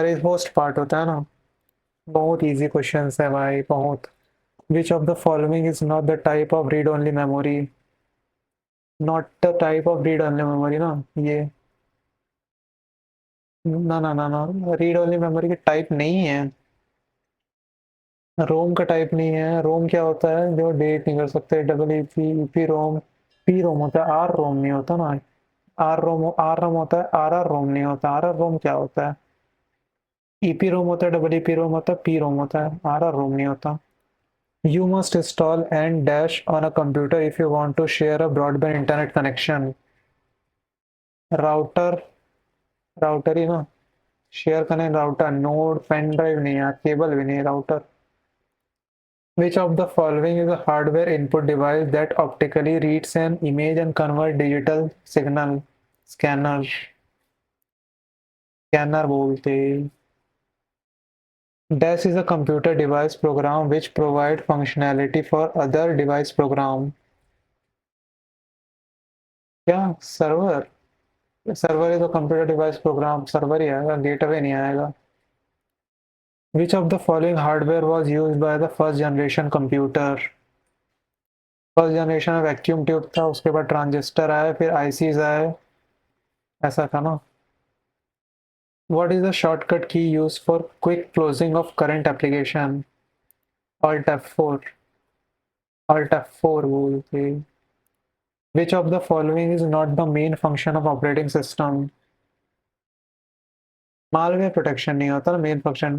is host part होता है ना। बहुत इजी क्वेश्चन है भाई, बहुत। विच of the following is not the type of read only memory? Not the type of read only memory ना, ये ना ना ना ना, रीड ओनली मेमोरी की टाइप नहीं है। रोम का टाइप नहीं है। रोम क्या होता है जो डिलीट नहीं कर सकते? डबल ईपी, ईपी रोम, पी रोम होता है, आर रोम नहीं होता ना। आर रोम होता है, आर आर रोम नहीं होता। आर आर रोम क्या होता है? ईपी रोम होता है, डबल ईपी रोम होता है, पी रोम होता है, आर आर रोम नहीं होता। You must install and dash on a computer if you want to share a broadband internet connection. Router, router ही ना, शेयर करने राउटर, नोड, पेन ड्राइव नहीं है, केबल भी नहीं, router. Which of the following is a hardware input device that optically reads an image and convert digital signal? Scanner, scanner बोलते। Dash is a computer device program which provide functionality for other device program. क्या server? Server is a computer device program, server ही आएगा, गेटवे नहीं आएगा। Which of the following hardware was used by the first generation computer? First generation में वैक्यूम ट्यूब था, उसके बाद ट्रांजिस्टर आए, फिर आईसीज आए, ऐसा था ना। व्हाट इज द शॉर्टकट की use for quick closing of current application? Alt F4, alt F4 बोलते। विच of the following is not the main function of operating system? Malware protection नहीं होता ना मेन फंक्शन,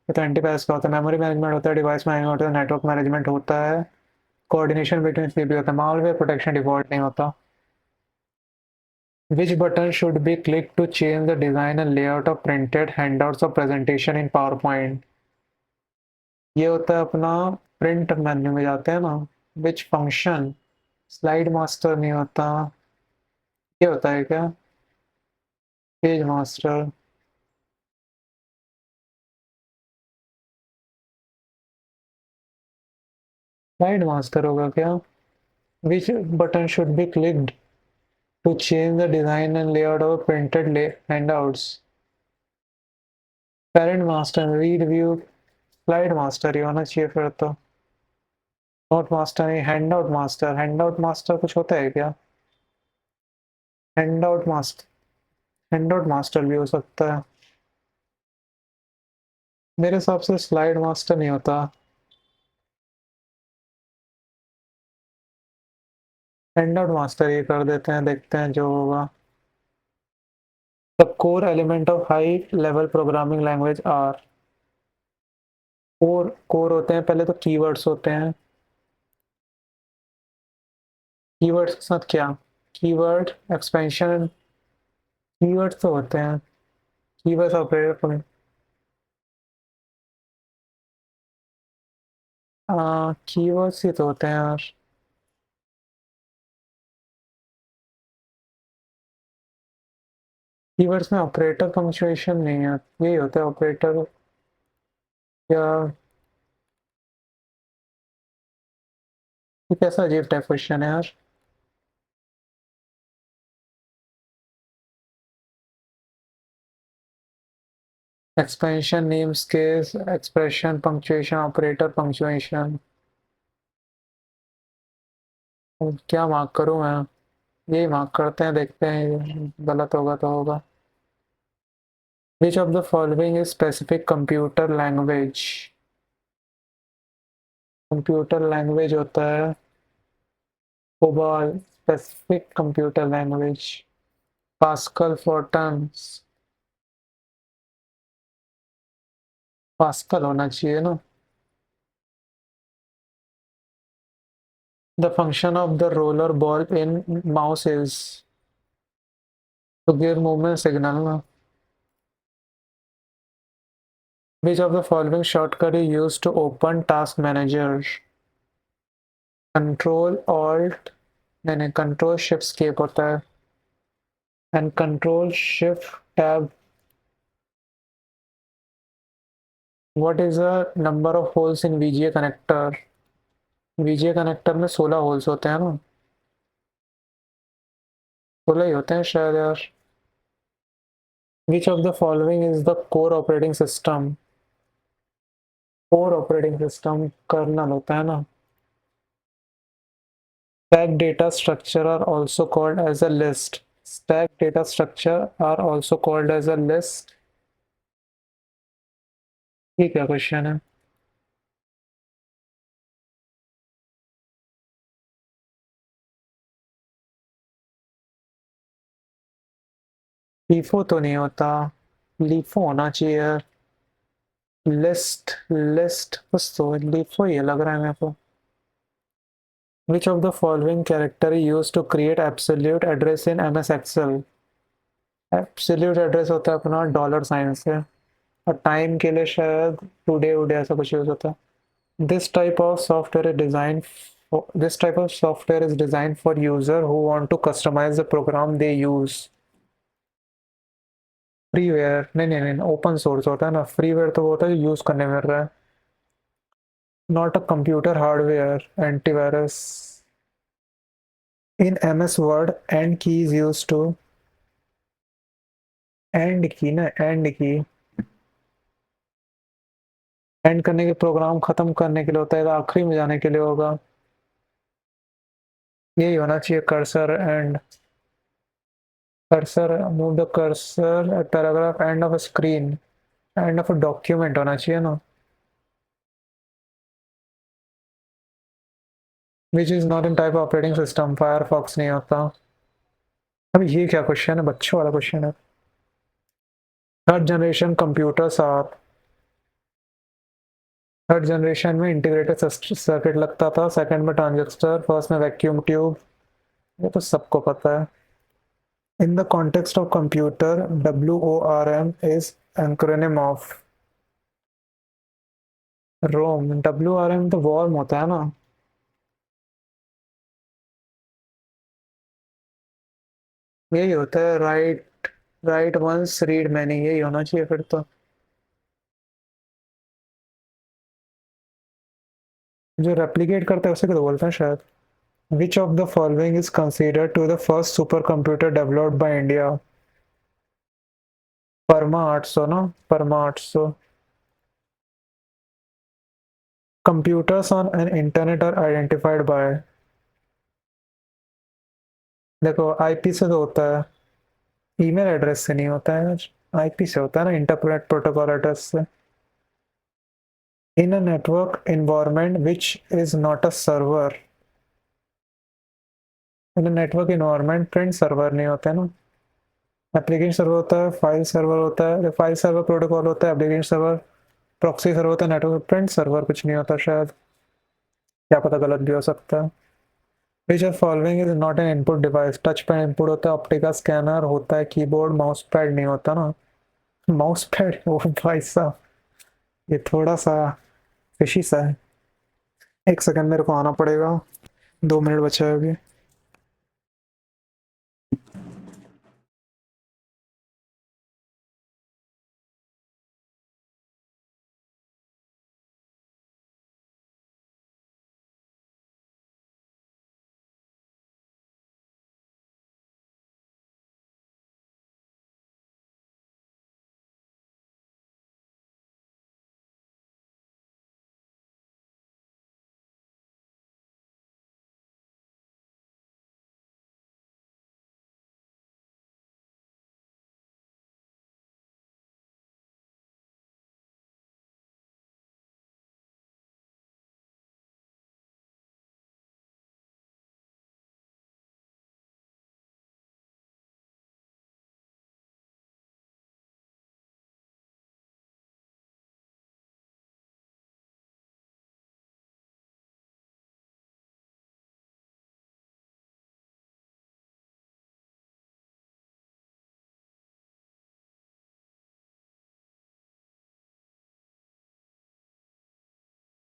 ये तो एंटीवायरस का होता है। मेमोरी मैनेजमेंट होता है, डिवाइस मैनेजमेंट होता है, नेटवर्क मैनेजमेंट होता है, कोऑर्डिनेशन बिटवीन सीपीयू होता है। मालवेयर प्रोटेक्शन डिफॉल्ट नहीं होता। Which button should be clicked to change the design and layout of printed handouts or presentation in PowerPoint? ये होता है अपना प्रिंट मेन्यू में जाते हैं ना। Which function? स्लाइड मास्टर नहीं होता। ये होता है क्या? Page master. स्लाइड मास्टर होगा क्या? Which button should be clicked to change the design and layout of printed handouts? Parent master, read view, slide master ही होना चाहिए फिर तो। नोट मास्टर नहीं, handout master. Handout master कुछ होता है क्या? Handout master, handout master भी हो सकता है। मेरे हिसाब से स्लाइड मास्टर नहीं होता। हैंड आउट मास्टर ये कर देते हैं, देखते हैं जो होगा। The core element of high level programming language are. Core, core होते हैं पहले तो कीवर्ड्स होते हैं। कीवर्ड्स के साथ क्या? कीवर्ड एक्सपेंशन, कीवर्ड्स तो होते हैं। कीवर्ड्स ऑपरेटर, कीवर्ड्स ही तो होते हैं यार। कीवर्ड्स में ऑपरेटर पंक्चुएशन नहीं है, यही होता है ऑपरेटर या। ये कैसा अजीब टाइप क्वेश्चन है यार। Expansion names case expression punctuation operator punctuation. क्या मार्क करूं मैं? यही मार्क करते हैं, देखते हैं गलत होगा तो होगा। Which of the following is specific computer language? Computer language होता है COBOL, specific computer language. Pascal Fortrans, Pascal होना चाहिए ना। The function of the roller ball in mouse is to give movement signal ना। Which of the following shortcut is used to open task manager? Control Alt, नहीं Control Shift Escape होता है, and Control Shift Tab. What is the number of holes in VGA connector? VGA connector में 16 होल्स होते हैं ना, 16 ही होते हैं शायद यार। Which of the following is the core operating system? core operating system kernel होता है ना। Stack data structure are also called as a list. Stack data structure are also called as a list. ये क्या क्वेश्चन है? लीफो तो नहीं होता, लीफो होना चाहिए। लिस्ट लिस्ट कुछ तो लीफो ही लग रहा है मेरे को। Which of the following character used to create absolute address in MS Excel? Absolute address होता है अपना डॉलर साइन से, और टाइम के लिए शायद टुडे वुडे ऐसा कुछ यूज होता है। This type of software is designed for user who want to customize the program they use. Freeware नहीं नहीं नहीं, ओपन सोर्स होता है ना, फ्रीवेयर तो वो होता है जो यूज करने मिल रहा है। Not a computer hardware antivirus. In MS word and की इज यूज टू, एंड की ना, एंड की एंड करने के, प्रोग्राम खत्म करने के लिए होता है, तो आखिरी में जाने के लिए होगा। यही होना चाहिए, cursor and, cursor move the cursor paragraph end of a screen, end of a document होना चाहिए ना। विच is not in type operating system, Firefox नहीं होता। अब ये क्या क्वेश्चन है, बच्चों वाला क्वेश्चन है। Third generation computers are, third generation में इंटीग्रेटेड सर्किट लगता था, सेकंड में ट्रांजिस्टर, फर्स्ट में वैक्यूम ट्यूब। ये तो सबको पता है। In the context of computer, WORM is acronym of ROM. WRM तो वॉर्म होता है ना। यही होता है, right, right once read many, यही होना चाहिए फिर तो। जो रेप्लिकेट करता है उसे तो बोलते हैं शायद। Which of the following is considered to the first super computer developed by India? Param 800 ना, Param 800। Computers on an internet are identified by, देखो आईपी से तो होता है, ईमेल एड्रेस से नहीं होता है। आईपी से होता है ना, इंटरनेट प्रोटोकॉल एड्रेस से। In a network environment which is not a server, in a network environment print server नहीं होता है ना। एप्लीकेशन सर्वर होता है, फाइल सर्वर होता है, फाइल सर्वर प्रोटोकॉल होता है, एप्लीकेशन सर्वर प्रॉक्सी सर्वर होता है, नेटवर्क प्रिंट सर्वर कुछ नहीं होता शायद, क्या पता गलत भी हो सकता है। Which of following is not an input device, touch pad input होता है, ऑप्टिकल स्कैनर होता है, कीबोर्ड माउस पैड नहीं होता ना। माउस पैड ओ भाई साहब, ये थोड़ा सा फिशी सा है। एक सेकंड मेरे को आना पड़ेगा, 2 मिनट बचा है अभी।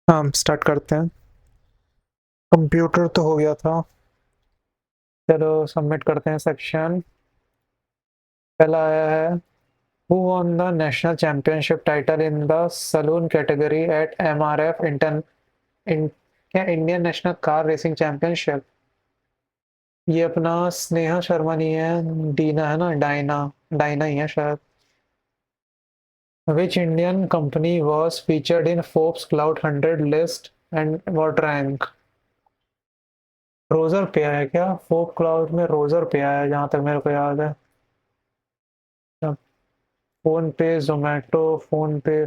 हाँ स्टार्ट करते हैं। कंप्यूटर तो हो गया था, चलो सबमिट करते हैं सेक्शन। पहला आया है, who won the national championship title in the saloon category at MRF इन क्या Indian national car racing championship? ये अपना स्नेहा शर्मा नहीं है, डीना है ना, डायना, डायना ही है शायद। Which Indian company was featured in Forbes Cloud 100 list and what rank? Roger पे आया क्या? फोर्ब क्लाउड में रोजर पे आया जहां तक मेरे को याद है। फोन पे, जोमेटो, फोन पे,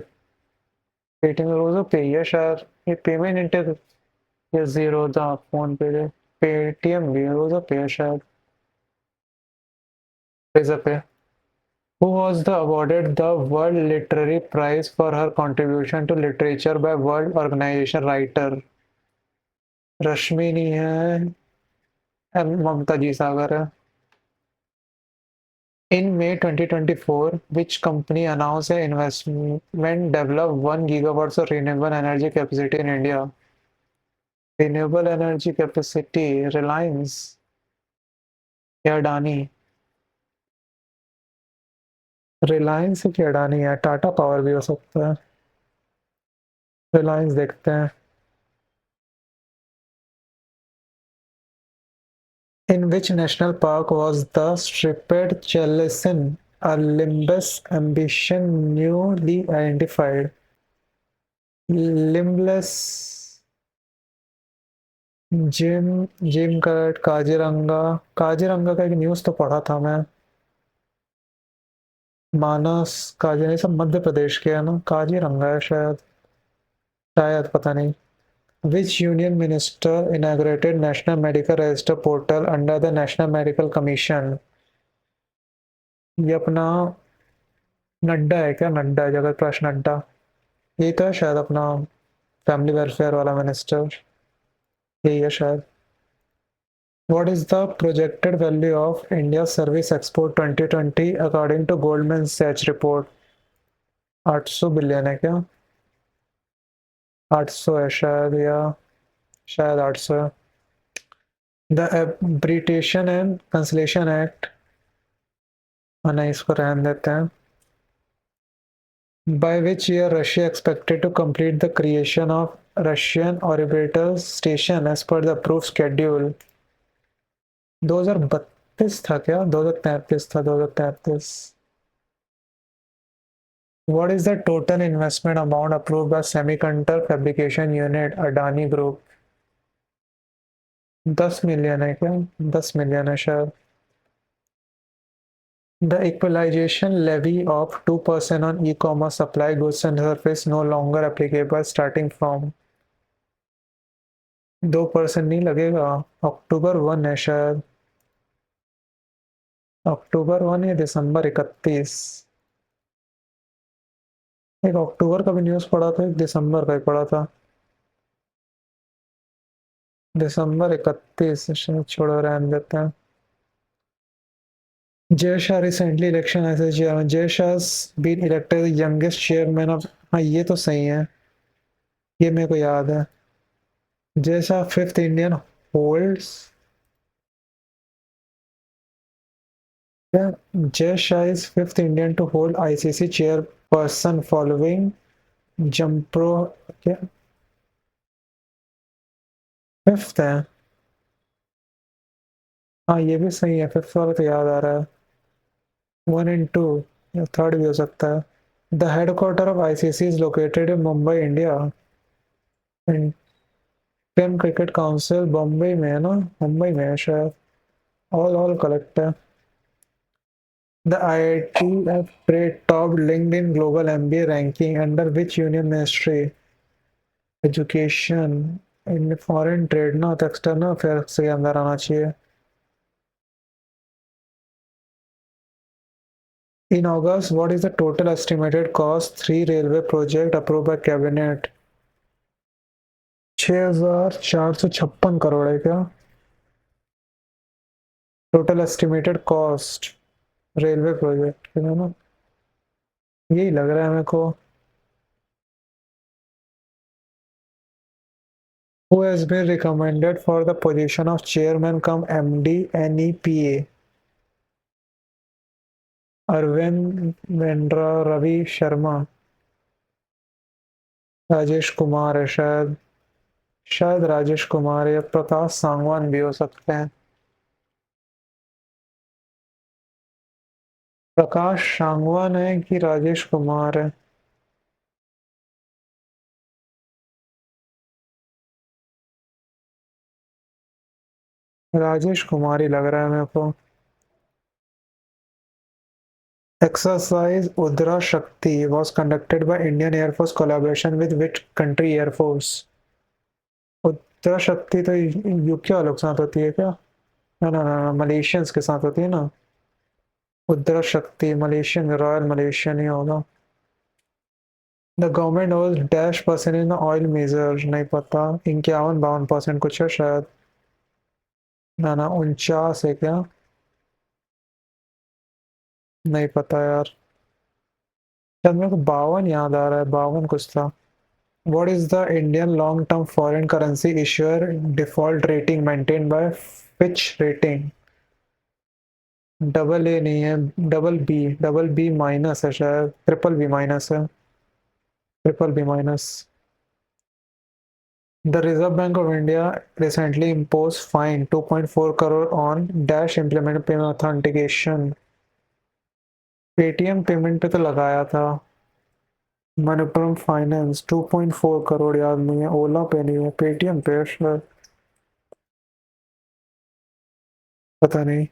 पेटीएम, रोजर पे ही है शायद। ये पेमेंट इंटर, ये जीरो था फोन पे, पेटीएम भी है, रोजर पे है शायद। रोजर पे। Who was the awarded the World Literary Prize for her contribution to literature by World Organization Writer? रश्मि नहीं है, ममता जी सागर है. In May 2024, which company announced an investment develop 1 gigawatts of renewable energy capacity in India? Renewable energy capacity, Reliance या अडानी? रिलायंस की अडानी है, टाटा पावर भी हो सकता है. रिलायंस देखते हैं. In which national park was the striped chelicin, a limbus ambition newly identified? Limbless, gym correct. Kaziranga. Kaziranga का एक न्यूज़ तो पढ़ा था मैं. मानस. काजी सब मध्य प्रदेश के है ना. काजीरंगा है शायद. शायद पता नहीं. Which union minister inaugurated National Medical Register portal under the National Medical Commission? ये अपना नड्डा है क्या? नड्डा है, जगत प्रकाश नड्डा. ये तो है शायद अपना फैमिली वेलफेयर वाला मिनिस्टर. यही है शायद. What is the projected value of India's service export 2020 according to Goldman Sachs report? 800 billion है क्या? 800 है शायद, या शायद 800 है. The Arbitration and Conciliation Act, नहीं इसको रहने देते हैं. By which year Russia expected to complete the creation of Russian orbital station as per the approved schedule? 2032 था क्या? 2033 था. 2033. What is the total investment amount approved by Semiconductor Fabrication Unit Adani Group? 10 million है क्या? 10 मिलियन है शायद. The equalization levy of 2% on e-commerce supply goods and services no longer applicable starting from. 2% नहीं लगेगा. अक्टूबर 1 है शायद. अक्टूबर 1 या दिसंबर 31. एक अक्टूबर का भी न्यूज़ पढ़ा था, एक दिसंबर का ही पढ़ा था. दिसंबर 31 छोड़ो, रहने देते हैं. Jay Shah recently election as a chairman. Jay Shah's been elected the youngest chairman of. हाँ ये तो सही है, ये मेरे को याद है. Jay Shah fifth Indian holds. Yeah, Jay Shah is fifth Indian to hold ICC chairperson following Jampro. क्या? फिफ्थ है. हाँ ये भी सही है, फिफ्थ वाला तो याद आ रहा है. 1 and 2 या थर्ड भी हो सकता है. The headquarter of ICC is located in Mumbai, India. Indian cricket council Bombay में है ना? मुंबई में है शायद. ऑल कलेक्ट है. The IITF topped LinkedIn Global MBA ranking under which union ministry? Education. in foreign trade ना, तो external affairs के अंदर आना चाहिए. In August, what is the total estimated cost 3 railway project approved by cabinet? 6,456 crore है क्या? Total estimated cost railway project है ना, यही लग रहा है मेरे को. Who has been recommended for the position of chairman cum MD NEPA? Arvind वेंद्रा, Ravi Sharma, Rajesh Kumar है शायद. शायद राजेश कुमार या प्रकाश सांगवान भी हो सकते हैं. प्रकाश सांगवान है कि राजेश कुमार है? राजेश कुमार ही लग रहा है मेरे को. Exercise Udra Shakti was conducted by Indian Air Force collaboration with which country Air Force? उद्रा शक्ति तो यूके वालों के साथ होती है क्या? ना ना ना, मलेशियंस के साथ होती है ना. उद्रा शक्ति मलेशियन, रॉयल मलेशियन ही होगा। The government all dash percent in oil major, नहीं पता, 51-52% कुछ है शायद। ना 49 है क्या? नहीं पता यार। शायद मेरे को 52 याद आ रहा है, 52 कुछ था। What is the Indian long-term foreign currency issuer default rating maintained by Fitch Rating? Double A नहीं है, डबल बी माइनस है शायद, ट्रिपल बी माइनस है, triple B minus. The Reserve Bank of India recently imposed fine 2.4 crore on dash implement payment authentication। Paytm payment पे तो लगाया था। मनप्पुरम फाइनेंस 2.4 करोड़ याद नहीं है, ओला पे नहीं है, पेटीएम पे है शायद, पता नहीं।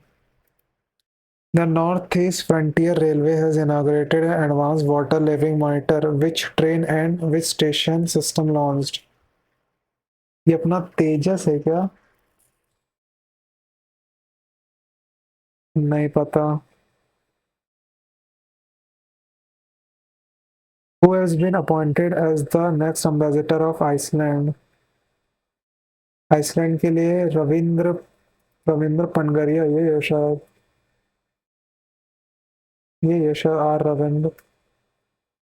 The Northeast Frontier Railway has inaugurated an advanced water leveling monitor. Which train and which station system launched? ये अपना तेजस है क्या? नहीं पता। Who has been appointed as the next ambassador of Iceland? Iceland के लिए रविंद्र रविंद्र पनगरिया, ये है शायद, ये है शायद आर रविंद्र।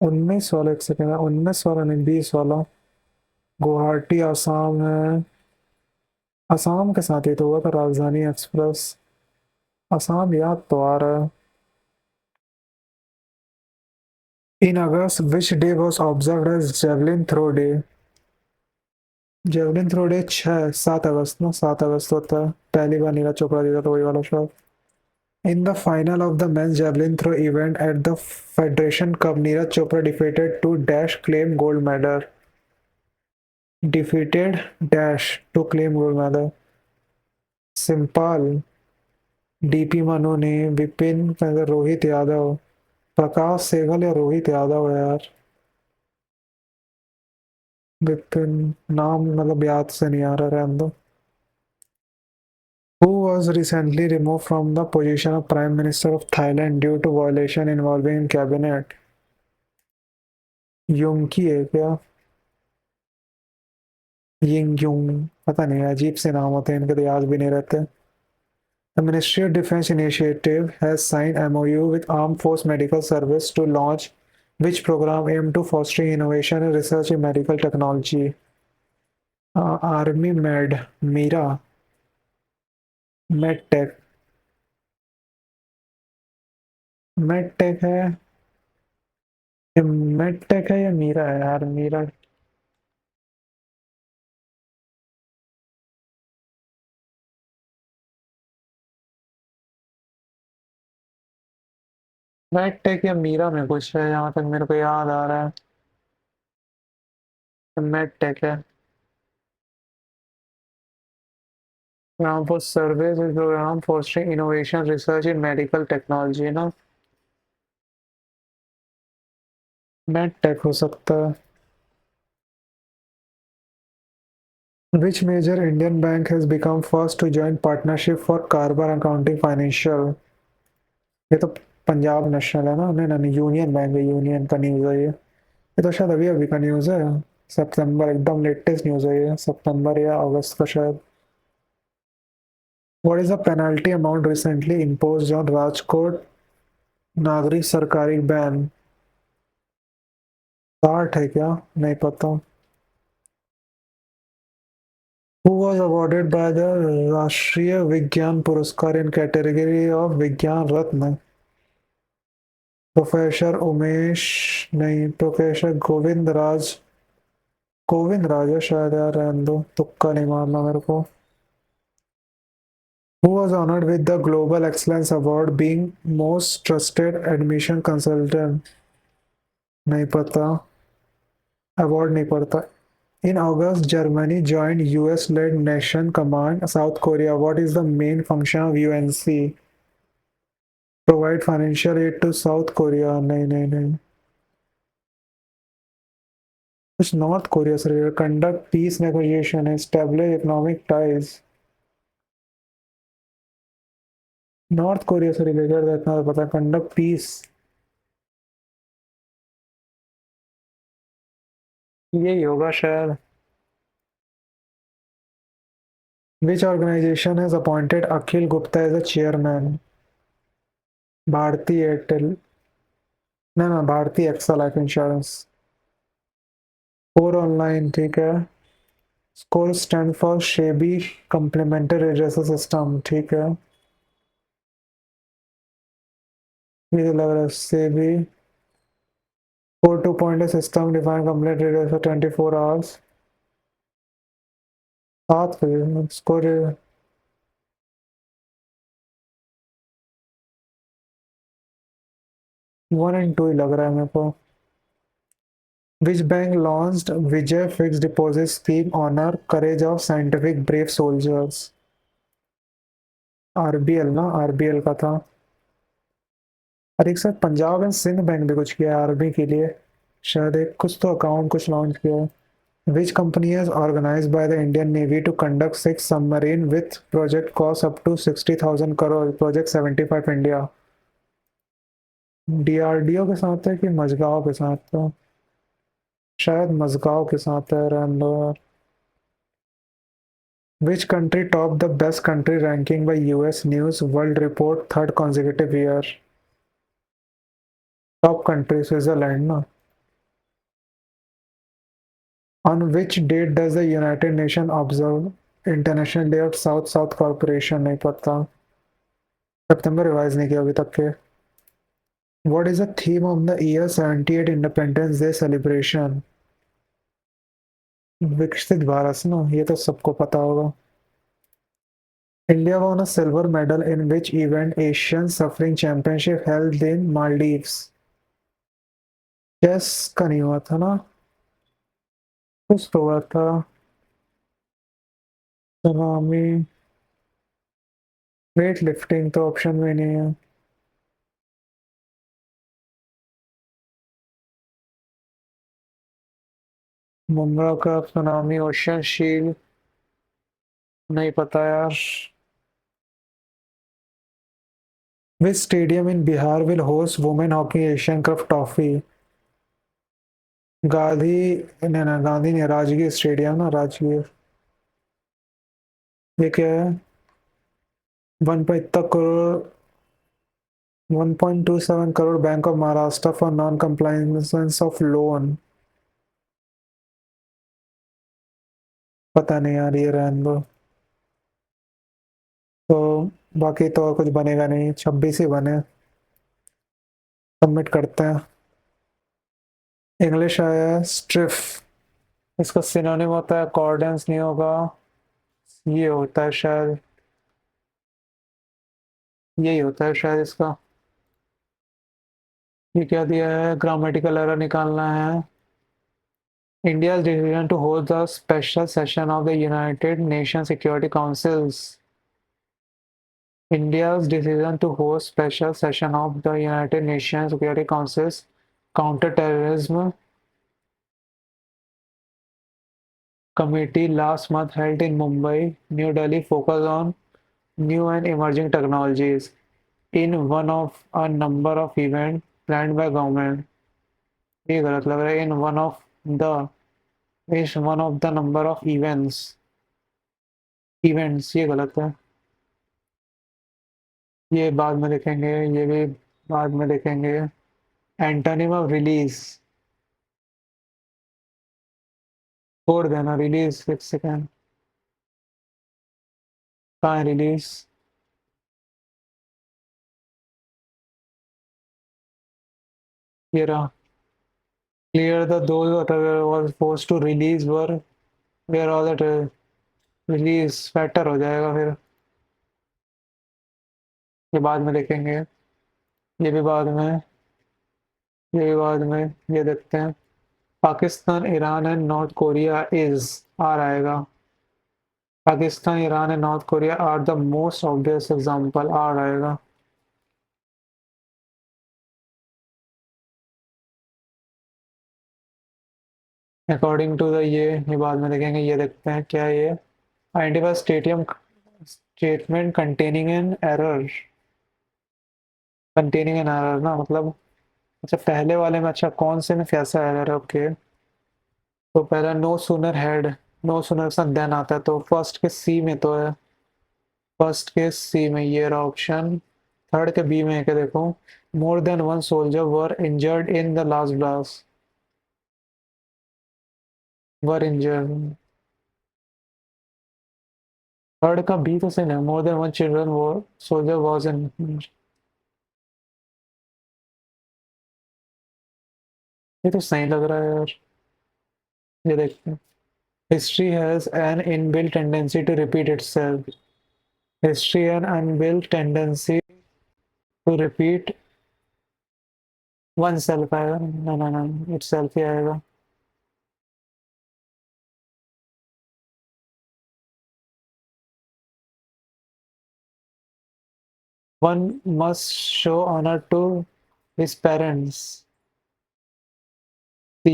19 वाला, एक सेकेंड, 19 वाला नहीं, 20 वाला। गुवाहाटी आसाम है। आसाम के साथ ही तो हुआ था, राजधानी एक्सप्रेस। आसाम याद तो आ रहा है। In August, which day was observed as Javelin Throw Day? Javelin throw day 7 अगस्त ना, 7 अगस्त होता है। पहली बार नीरज चोपड़ा जीता तो वही वाला shot. In the final of the men's javelin throw event at the Federation Cup, Neeraj Chopra defeated to dash claim gold medal. Defeated dash to claim gold medal. Simple. D P Manu ने, विपिन, रोहित यादव, प्रकाश सेगल या रोहित यादव है यार। विपिन। नाम मतलब याद से नहीं आ रहा, रहने दो। Who was recently removed from the position of Prime Minister of Thailand due to violation involving cabinet? युंकी है क्या? यिंग युंग, पता नहीं, अजीब से नाम होते हैं इनके तो याद भी नहीं रहते। The Ministry of Defence Initiative has signed MOU with Armed Force Medical Service to launch which program aimed to fostering innovation and research in medical technology? Army Med, Mira, MedTech, MedTech है, MedTech है या मीरा है यार, मीरा। MedTech या मीरा में कुछ है, जहाँ तक मेरे को याद आ रहा है। MedTech है। यहाँ पर service programme fostering innovation research in medical technology ना, MedTech हो सकता है। Which major Indian bank has become first to join partnership for Carbar Accounting Financial? ये तो पंजाब नेशनल है ना, नहीं नहीं, यूनियन बैंक है, यूनियन का न्यूज़ है ये तो शायद अभी अभी का न्यूज़ है। सितंबर, एकदम लेटेस्ट न्यूज़ है ये, सितंबर या अगस्त का शायद। What is the penalty amount recently imposed on Rajkot नागरिक सरकारी बैन? 60 है क्या? नहीं पता। Who was awarded by the राष्ट्रीय विज्ञान पुरस्कार in category of विज्ञान रत्न? प्रोफेसर उमेश, नहीं, प्रोफेसर गोविंद राज है शायद यार, रहने दो, तुक्का नहीं मारना मेरे को। Who was honored with the Global Excellence Award being most trusted admission consultant? नहीं पता, अवार्ड नहीं पड़ता। In August, Germany joined US-led Nation Command South Korea. What is the main function of UNC? Provide financial aid to South Korea. नहीं नहीं नहीं, कुछ नॉर्थ कोरिया से related. Conduct peace negotiation, establish economic ties. North Korea से रिलेटेड इतना तो पता, कंडक्ट पीस, यही होगा शायद। Which organisation has appointed Akhil Gupta as a chairman? Bharti Airtel, ना ना, भारती एक्सा लाइफ इंश्योरेंस। और ऑनलाइन, ठीक है। स्कोर stand for SEBI complementary razor system, ठीक है। ये तो लग रहा है SEBI. 4 2 point system define complete radius for 24 hours. 7 बजे स्कोर। 1 and 2 ही लग रहा है मेरे को। Which bank launched Vijay fix deposit scheme honour courage of scientific brave soldiers? RBL ना, आरबीएल का था। और एक साथ पंजाब एंड सिंध बैंक भी कुछ किया है आर्मी के लिए, शायद एक कुछ तो अकाउंट कुछ लॉन्च किया है। Which company is organized by the Indian Navy to conduct 6 submarine with project cost up to 60,000 crore? Project 75 India। DRDO के साथ है कि मजगांव के साथ है? शायद मजगांव के साथ है, रहने यार। Which country topped the best country ranking by US News World Report third consecutive year? Top country Switzerland ना। On which date does the United Nations observe International Day of South South Cooperation? नहीं पता, सितंबर रिवाइज नहीं किया अभी तक के। What is the theme of the year 78 Independence Day celebration? विकसित भारत ना, ये तो सबको पता होगा। India won a silver medal in which event? Asian Suffering Championship held in Maldives। Chess का नहीं हुआ था ना, कुछ तो हुआ था। सुनामी, वेट लिफ्टिंग तो ऑप्शन में नहीं है। मुंब्रा का सुनामी, ओशन शील्ड, नहीं पता यार। Which stadium in Bihar will host Women Hockey Asian Cup Trophy? Gandhi, नहीं ना, गांधी नहीं, राजगीर स्टेडियम ना, राजगीर। ये क्या है? 1.7 crore, 1.27 crore bank of Maharashtra for non compliance of loan. पता नहीं यार, ये रहने दो। तो बाकी तो और कुछ बनेगा नहीं, 26 ही बने। सबमिट करते हैं। इंग्लिश आया है स्ट्रिफ, इसका सिनोनिम होता है कॉर्डेंस, नहीं होगा। ये होता है शायद, यही होता है शायद इसका। ये क्या दिया है, ग्रामेटिकल एरर निकालना है। India's decision to hold the special session of the United Nations Security Councils. India's decision to host special session of the United Nations Security Council's counter-terrorism committee last month held in Mumbai, New Delhi focused on new and emerging technologies in one of a number of events planned by government. ये गलत लग रहा है, in one of the, is one of the number of events ये गलत है। ये बाद में देखेंगे, ये भी बाद में देखेंगे। एंटोनिम ऑफ रिलीज, छोड़ देना, रिलीज, एक सेकेंड, कहाँ है रिलीज? ये रहा। Clear the those was force to release were where all that, release factor हो जाएगा फिर। ये बाद में देखेंगे, ये भी बाद में, ये भी बाद में। ये देखते हैं, Pakistan, Iran and North Korea is, are आएगा। Pakistan, Iran and North Korea are the most obvious example, are आएगा। अकॉर्डिंग टू द, ये बाद में देखेंगे। ये देखते हैं क्या है ये। Identify stadium statement containing an error। Containing an error ना, मतलब अच्छा पहले वाले में, अच्छा कौन से में कैसा एरर है, ओके। तो पहला no sooner had, no sooner सा देन आता है, तो फर्स्ट के सी में तो है, फर्स्ट के सी में ये रहा ऑप्शन। थर्ड के बी में है क्या, देखो, more than one soldier were injured in the last blast, were injured. Third का बी तो सही है, मोर देन वन चिल्ड्रन वो सोल्जर वाज इन। ये तो सही लग रहा है यार, ये देखते हैं। History has an inbuilt tendency to repeat itself, history an inbuilt tendency to repeat one self आएगा ना, ना ना, इटसेल्फ ही आएगा। One must show honor to his parents. C.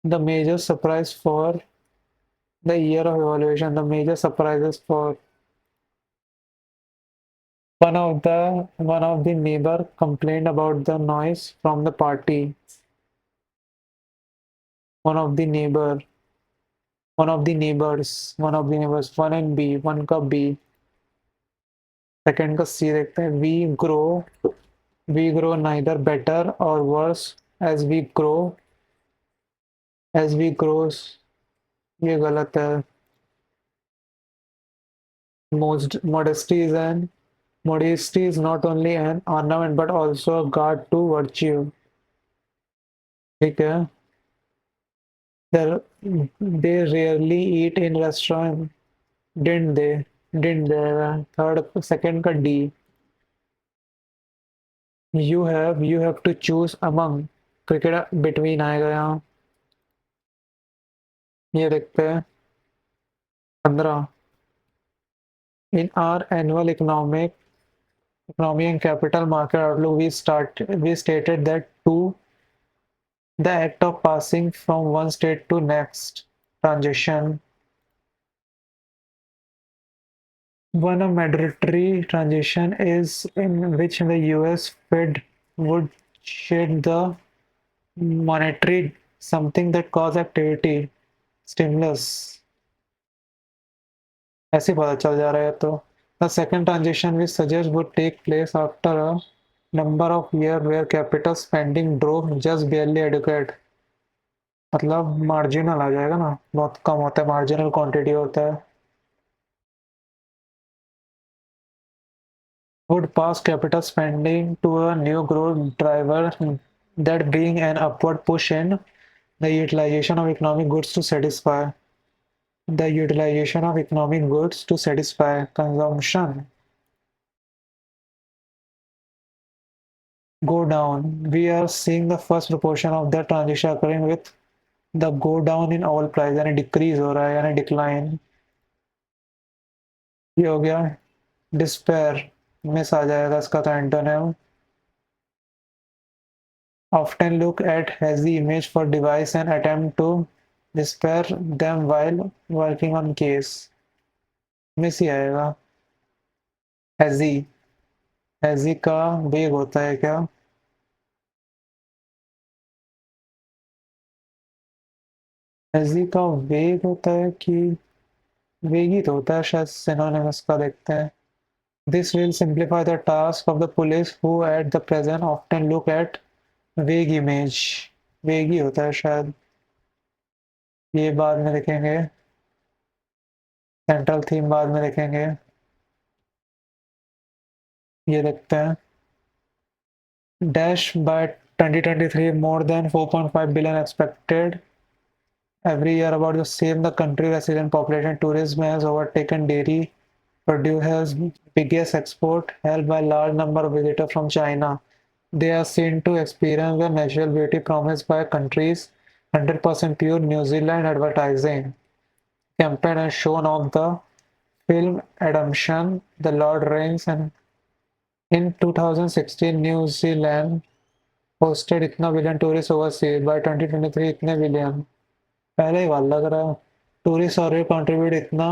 The major surprise for the year of evaluation. The major surprises for one of the neighbor complained about the noise from the party. One of the neighbor, one of the neighbors, one and B, one का B. सेकंड का C देखते हैं. We grow neither better or worse as we grow, as we grows. ये गलत है. Most modesty is not only an ornament but also a guard to virtue. ठीक है. They rarely eat in restaurant. Didn't they? Didn't they? Second का D. You have to choose among. Cricket between आएगा यहाँ. ये देखते हैं. 15. In our annual economy and capital market outlook, we stated that the act of passing from one state to next transition. One a mandatory transition is in which the US Fed would shed the monetary something that cause activity stimulus. ऐसे पता चल जा रहा है तो. The second transition we suggest would take place after a number of years where capital spending drove just barely adequate. मतलब मार्जिनल आ जाएगा ना, बहुत कम होता है, मार्जिनल क्वांटिटी होता है. Would pass capital spending to a new growth driver, that being an upward push in the utilization of economic goods to satisfy consumption go down. We are seeing the first proportion of that transition occurring with the go down in oil price, यानी decrease हो रहा है, यानी decline. ये हो गया. despair मिस आ जाएगा इसका तो antonym. Often look at hazy image for device and attempt to despair them while working on case. Miss ही आएगा. hazy, hazy का वेग होता है क्या? hazy का वेग होता है कि वेग ही तो होता है शायद, सिनोनिमस का देखते हैं. This will simplify the task of the police who at the present often look at vague image. वेग ही होता है शायद, ये बाद में देखेंगे, सेंट्रल थीम बाद में देखेंगे. ये देखते हैं. Dash by 2023, more than 4.5 billion expected every year, about the same the country resident population. Tourism has overtaken dairy produce as biggest export, held by large number of visitors from China. They are seen to experience the natural beauty promised by country's 100% pure New Zealand advertising campaign has shown off the film adaptation The Lord Rings, and in 2016 New Zealand hosted इतना बिलियन टूरिस्ट ओवरसीज, बाय 2023 इतने बिलियन. पहले ही वाला लग रहा है. टूरिस्ट और कंट्रीब्यूट इतना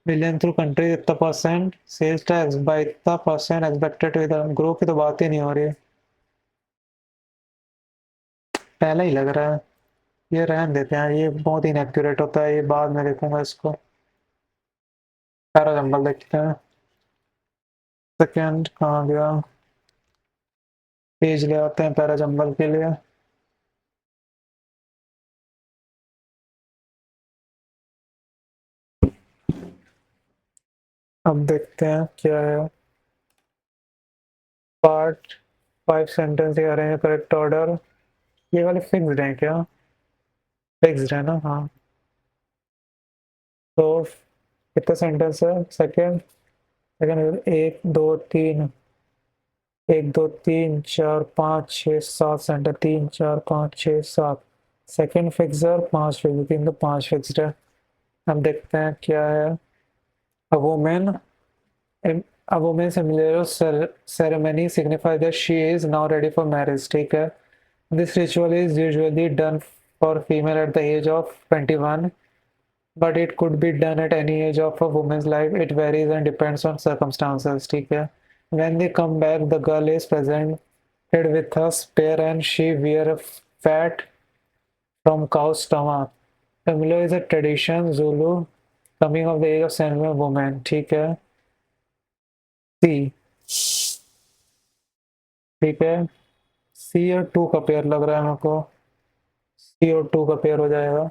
मिलियन थ्रू कंट्री इतना परसेंट सेल्स टैक्स बाय इतना परसेंट एक्सपेक्टेड टू ग्रो की तो बात ही नहीं हो रही है। पहला ही लग रहा है। ये रहने देते हैं, ये बहुत इनएक्यूरेट होता है, ये बाद में देखूंगा इसको। पैरा जंबल देखते हैं। सेकंड कहाँ गया? पेज ले आते हैं पैरा जंबल के लिए। अब देखते हैं क्या है। पार्ट 5 सेंटेंस आ रहे हैं करेक्ट ऑर्डर। ये वाले फिक्स्ड हैं क्या? फिक्स्ड है ना, हाँ। तो कितने सेंटेंस है? सेकंड सेकंड, एक दो तीन, एक दो तीन चार पाँच छः सात सेंटर, तीन चार पाँच छः सात। सेकंड फिक्सर, पांच फिक्सर, तीन तो पांच फिक्सड है। अब देखते हैं क्या है। A woman, a woman's familial ceremony signifies that she is now ready for marriage. ठीक है। This ritual is usually done for female at the age of 21, but it could be done at any age of a woman's life. It varies and depends on circumstances. ठीक है। When they come back, the girl is presented with a spear and she wear a fat from cow's stomach. Familiar is a tradition Zulu coming of the age of senior woman. ठीक है। सी, ठीक है। सी और टू का पेयर लग रहा है मेरे को। सी और टू का पेयर हो जाएगा।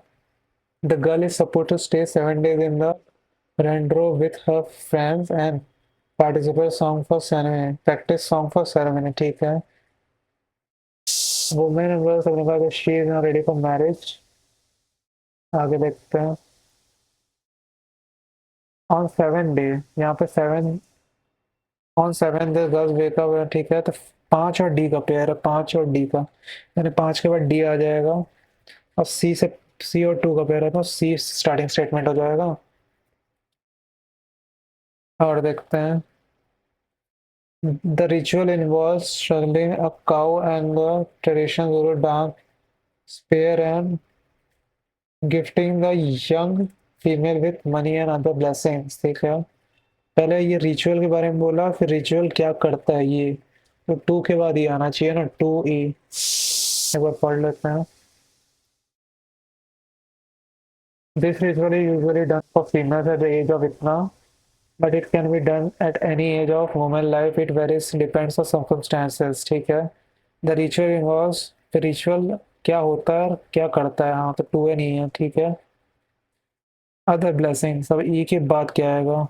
The girl is suppose to stay 7 days in the रेंड्रो with her friends and participate song for ceremony, practice song for ceremony. ठीक है। Women and girl signify she is not ready for marriage. आगे देखते हैं। ऑन 7 डे, यहाँ पे 7, ऑन 7 डे गर्ल्स वेकअप। ठीक है। तो 5 और डी का पेयर है, 5 और डी का, यानी 5 के बाद डी आ जाएगा। और सी से, सी और टू का पेयर है तो सी स्टार्टिंग स्टेटमेंट हो जाएगा। और देखते हैं। The ritual involves struggling a cow and the tradition Zulu dance spear and gifting the young female with money and other blessings। ठीक है। पहले ये रिचुअल के बारे में बोला, फिर रिचुअल क्या करता है ये, तो टू के बाद ही आना चाहिए ना, टू ई। एक बार पढ़ लेते हैं। This ritual is usually done for females at the age of इतना, but it can be done at any age of woman life. It varies, depends on circumstances। ठीक है। the ritual involves, the ritual क्या होता है, क्या करता है, हाँ तो टू है नहीं है। ठीक है। other blessings, अब ई के बाद क्या आएगा?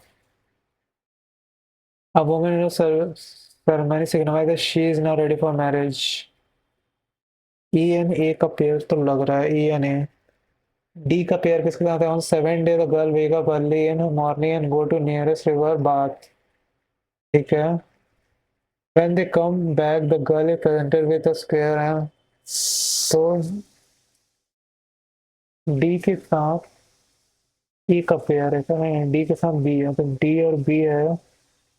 a woman in a ceremony signifies that she is now ready for marriage। E N A का पेयर तो लग रहा है, ई एन ए। डी का पेयर किसके साथ है? on 7 day the girl wake up early in the morning and go to nearest river bath। ठीक है। When they come back, the girl is presented with a square hand। तो डी के साथ ई का पेयर है क्या? नहीं, डी के साथ बी है, तो डी और बी है,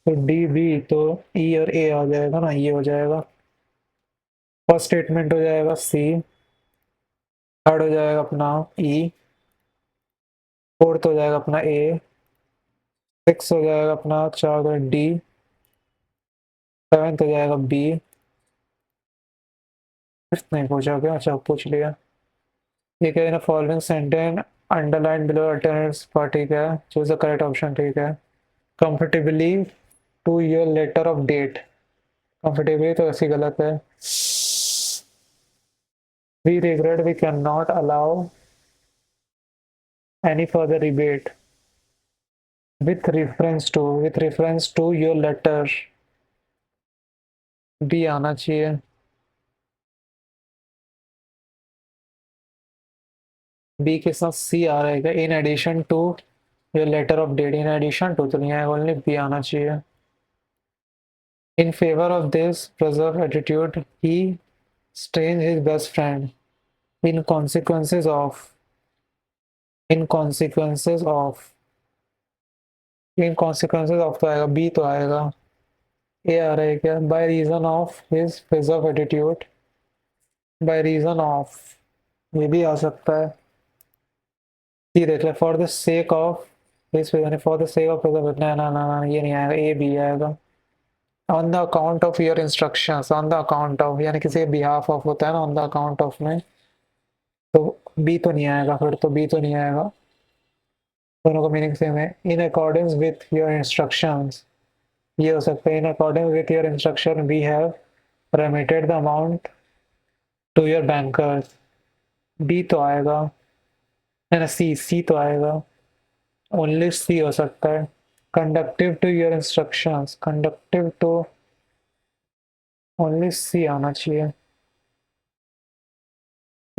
तो डी बी, तो ई और ए आ जाएगा ना, ये हो जाएगा। फर्स्ट स्टेटमेंट हो जाएगा सी, थर्ड हो जाएगा अपना ई, फोर्थ हो जाएगा अपना ए, सिक्स हो जाएगा अपना चार डी, सेवेंथ हो जाएगा बी। फिफ्थ नहीं पूछा क्या? अच्छा पूछ लिया। ठीक है। In following sentence underline below alternates पर। ठीक है। Choose the correct option. ठीक है। Comfortably to your letter of date. Comfortably तो ऐसी गलत है। We regret we can not allow any further rebate. With reference to your letter, D आना चाहिए। बी के साथ सी आ रहेगा। In addition to your letter of date, in addition to तो नहीं आएगा, ओनली बी आना चाहिए। In favour of this preserve attitude he strange his best friend. In consequences of, in consequences of, in consequences of तो आएगा, बी तो आएगा। ए आ रहा है क्या? By reason of his preserve attitude, by reason of, ये भी आ सकता है। सी देख ले, for the sake of please for the sake of ना ना ना ना, ये नहीं आएगा, ए बी आएगा। On the account of your instructions, on the account of यानी किसी के बिहाफ ऑफ होता है ना, ऑन द अकाउंट ऑफ में, तो बी तो नहीं आएगा, फिर तो बी तो नहीं आएगा। दोनों का मीनिंग सेम है। In accordance with your instructions, ये हो सकता है in accordance with your instruction we have remitted the amount to your bankers। B तो आएगा, है ना, सी तो आएगा, ओनली सी हो सकता है। Conductive to your instructions, conductive to, only C आना चाहिए।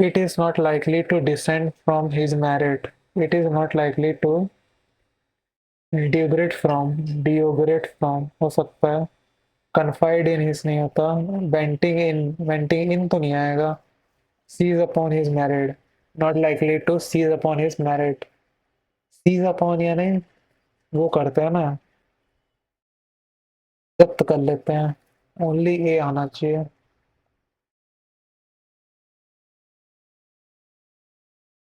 It is not likely to descend from his merit, it is not likely to derogate from हो सकता है। कन्फाइड इन हिज नहीं होता, वेंटिंग इन तो नहीं आएगा। Cease upon his merit, not likely to cease upon his merit. Cease upon यानी वो करते हैं ना, जब्त कर लेते हैं। ओनली ए आना चाहिए।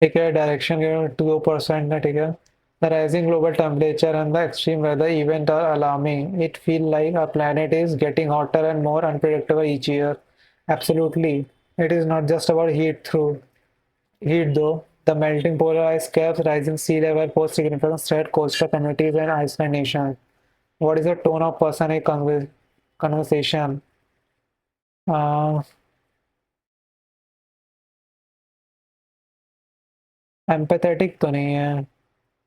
ठीक है, डायरेक्शन 2% है, ठीक है। The rising global temperature and the extreme weather event are alarming. It feels like our planet is getting hotter and more unpredictable each year. Absolutely. It is not just about heat though. The melting polar ice caps, rising sea level pose significant threat coastal communities and island nations. What is the tone of person a conversation? Uh, empathetic तो नहीं है,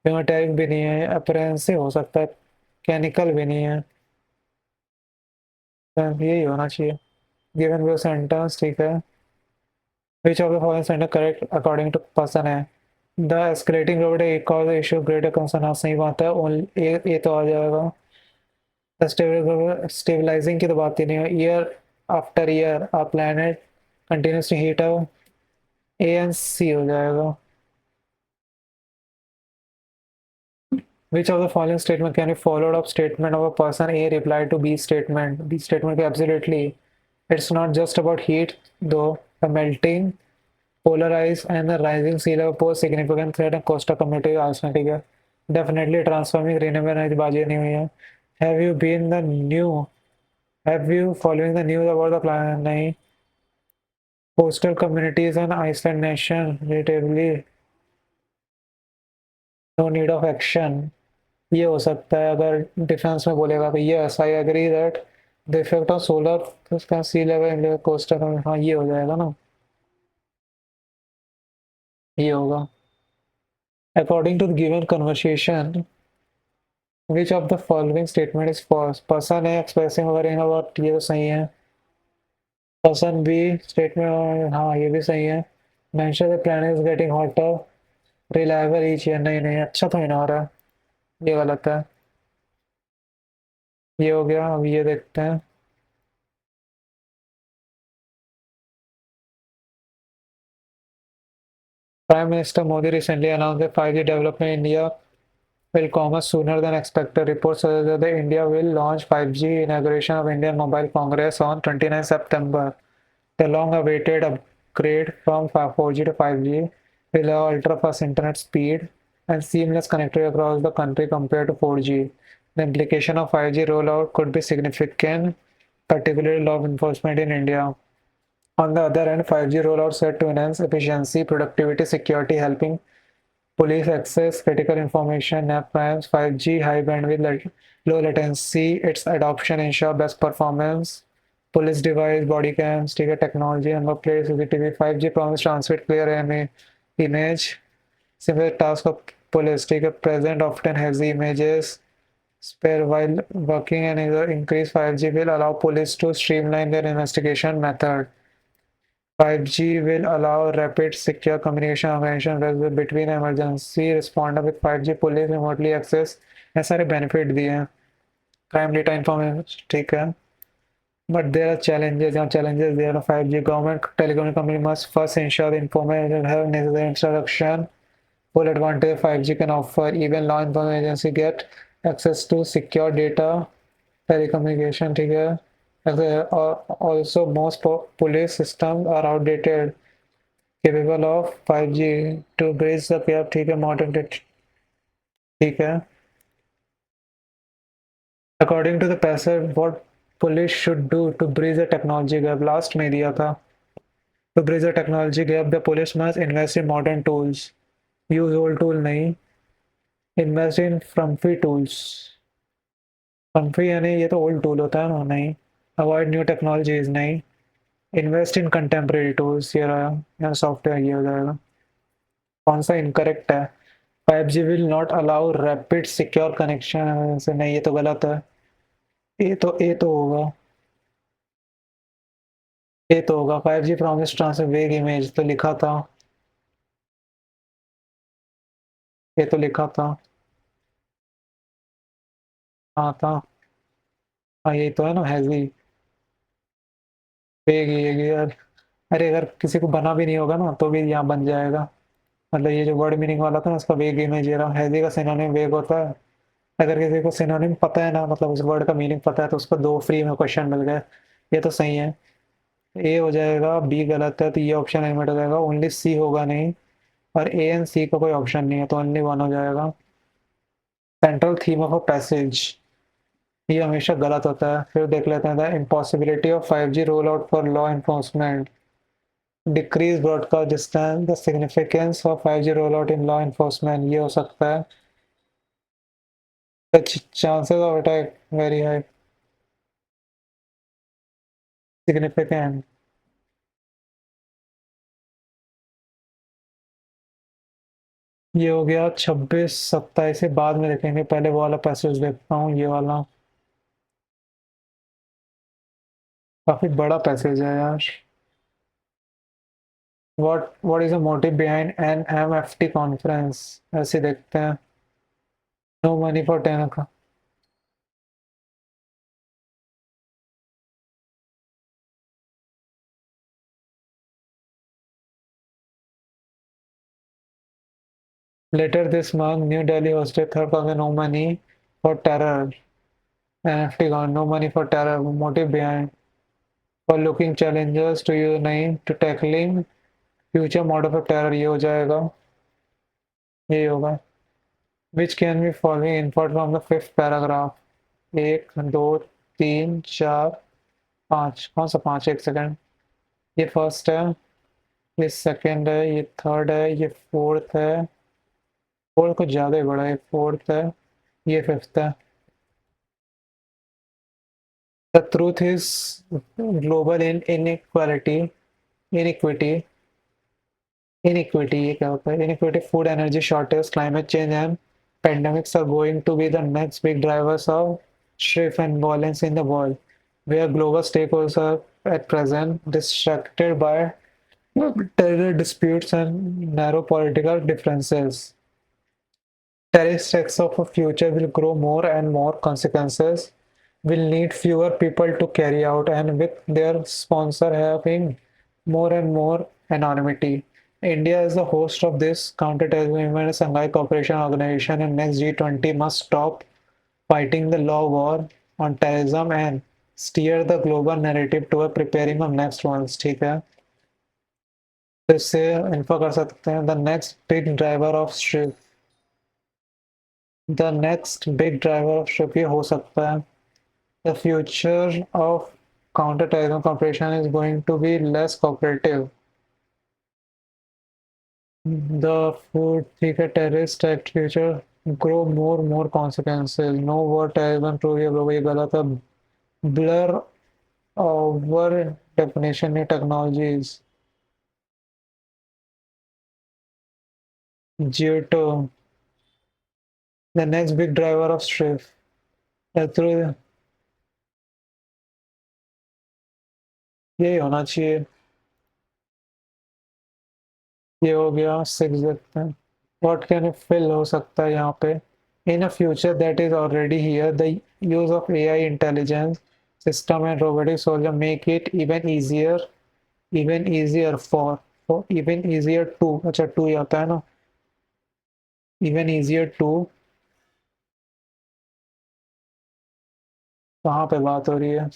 सिमेट्रिक भी नहीं है, अप्रेंसिव हो सकता है, कैनिकल भी नहीं है, तो यही होना चाहिए। गिवन व्यू सेंटेंस, ठीक है। Which of the following sentence correct according to person है। द एस्केलेटिंग रोड एक कॉज इशू ग्रेटर कंसर्न, हाँ सही बात है, ओनली ये तो आ जाएगा। द स्टेबलाइजिंग की तो बात ही नहीं है। Year after year a planet continuously heat up, A and C हो जाएगा। Which of the following statement can be followed up statement of a person A reply to B statement? B statement absolutely. It's not just about heat, though the melting, polar ice, and the rising sea level pose significant threat and coastal community आसमें है। Definitely transforming renewable energy बाजी नहीं हुई है। Have you been the new? Have you following the news about the planet? नहीं। Coastal communities and Iceland nation relatively no need of action। ये हो सकता है अगर डिफेंस में बोलेगा तो yes I agree that the effect of solar sea level coastal, हाँ ये हो जाएगा ना, ये होगा। According to the given conversation which of the following statement is false. Person है एक्सप्रेसिंग वगैरह अबाउट, ये तो सही है। पर्सन बी स्टेटमेंट, हाँ ये भी सही है। Mention the planet is getting hotter reliable each year, नहीं नहीं अच्छा तो नहीं ना हो रहा है, ये गलत है। ये हो गया, अब ये देखते हैं। Prime Minister Modi recently announced that 5G development in India will come sooner than expected. Reports suggest that India will launch 5G inauguration of Indian Mobile Congress on 29 September. The long-awaited upgrade from 4G to 5G will allow ultra-fast internet speed and seamless connectivity across the country compared to 4G. The implication of 5G rollout could be significant, particularly law enforcement in India. On the other hand, 5G rollout set to enhance efficiency, productivity, security, helping police access critical information, NAP primes, 5G high bandwidth, low latency, its adoption ensure best performance, police device, body cams, ticket technology, number plate, CCTV, 5G promise transmit clear image, simple task of police, present often hazy images, spare while working and either increase 5G will allow police to streamline their investigation method. 5G will allow rapid, secure communication organization between emergency responder with 5G police remotely access, ऐसे सारे benefit दिए हैं। Crime data information, ठीक है। But there are challenges. There are challenges. There are 5G government telecom company must first ensure the information have necessary instruction. Full advantage 5G can offer. Even law enforcement agency get access to secure data, telecommunication, ठीक है। Also, most police systems are outdated, capable of 5G to bridge the gap, ठीक है, modern ठीक है। According to the passer what police should do to bridge the technology gap, last में दिया था। To bridge the technology gap the police must invest in modern tools, use old tool नहीं, invest in frumpy tools. Frumpy यानी ये तो ओल्ड टूल होता है ना, नहीं। अवॉइड न्यू टेक्नोलॉजीज नहीं, इन्वेस्ट इन कंटेम्प्रेरी टूल्स, ये रहा यहाँ सॉफ्टवेयर, ये हो जाएगा। कौन सा इनकरेक्ट है? 5G will not allow rapid secure connection से, नहीं ये तो गलत है। ए तो होगा, ए तो होगा। 5G प्रॉमिस ट्रांसफर वेग इमेज तो लिखा था, ये तो लिखा था। हाँ था। हाँ यही तो है ना, हैजी वेग ये यार। अरे अगर किसी को बना भी नहीं होगा ना तो भी यहाँ बन जाएगा। मतलब ये जो वर्ड मीनिंग वाला था ना उसका वेग इमेज, ये रहा। हैजी का सिनोनिम वेग होता है। अगर किसी को सिनोनिम पता है ना, मतलब उस वर्ड का मीनिंग पता है, तो उसको दो फ्री में क्वेश्चन मिल गए। ये तो सही है। ए हो जाएगा, बी गलत है तो ये ऑप्शन एलिमिनेट हो जाएगा, ओनली सी होगा नहीं। और ए एंड सी का कोई ऑप्शन नहीं है तो ओनली वन हो जाएगा। Central theme of a passage, ये हमेशा गलत होता है। फिर देख लेते हैं, the impossibility of 5G roll out for law enforcement, decrease broadcast distance, the significance of 5G roll out in law enforcement, ये हो सकता है। The chances of attack very high, significant. ये हो गया 26 27 से बाद में देखेंगे, पहले वो वाला पैसेज देखता हूँ, ये वाला। काफी बड़ा पैसेज है यार। What is the motive behind an MFT conference? ऐसे देखते हैं। No money for 10 का। Later this month, New Delhi hosted third conference, no money for terror. NFT gone, no money for terror. Motive behind for looking challenges to you नहीं, to tackling future model of terror, ये हो जाएगा, ये होगा। Which can be following input from the fifth paragraph? एक दो तीन चार पाँच, कौन सा पाँच, एक सेकंड। ये फर्स्ट है, ये सेकंड है, ये थर्ड है, ये फोर्थ है। फोर्थ कुछ ज्यादा ही बड़ा है, फोर्थ है, ये फिफ्थ है। The truth is global in inequality, iniquity, iniquity ये क्या होता है? Iniquity, food energy shortage, climate change and pandemics are going to be the next big drivers of shift and violence in the world, where global stakeholders are at present distracted by terror disputes and narrow political differences. Terrorist of a future will grow more and more consequences, will need fewer people to carry out, and with their sponsor having more and more anonymity. India is the host of this counterterrorism event, Shanghai Cooperation Organization, and next G20 must stop fighting the law war on terrorism and steer the global narrative toward preparing for next ones. ठीक है, तो इससे इन्फो कर सकते हैं, the next big driver of shift, the next big driver of shift ये हो सकता है। The future of counter terrorism cooperation is going to be less cooperative. The food, ठीक है, terrorist act future grow more consequences, no word terrorism true, ये गलत है। Blur over definition new technologies, जियोटो, the next big driver of shift through, यही होना चाहिए। ये हो गया सिक्स देखते हैं। व्हाट कैन फिल हो सकता है यहाँ पे? In a future that is already here the use of AI intelligence system and robotic soldier make it even easier for even easier to, अच्छा टू ही आता है ना, इवन इजियर टू। कहाँ पे बात हो रही है?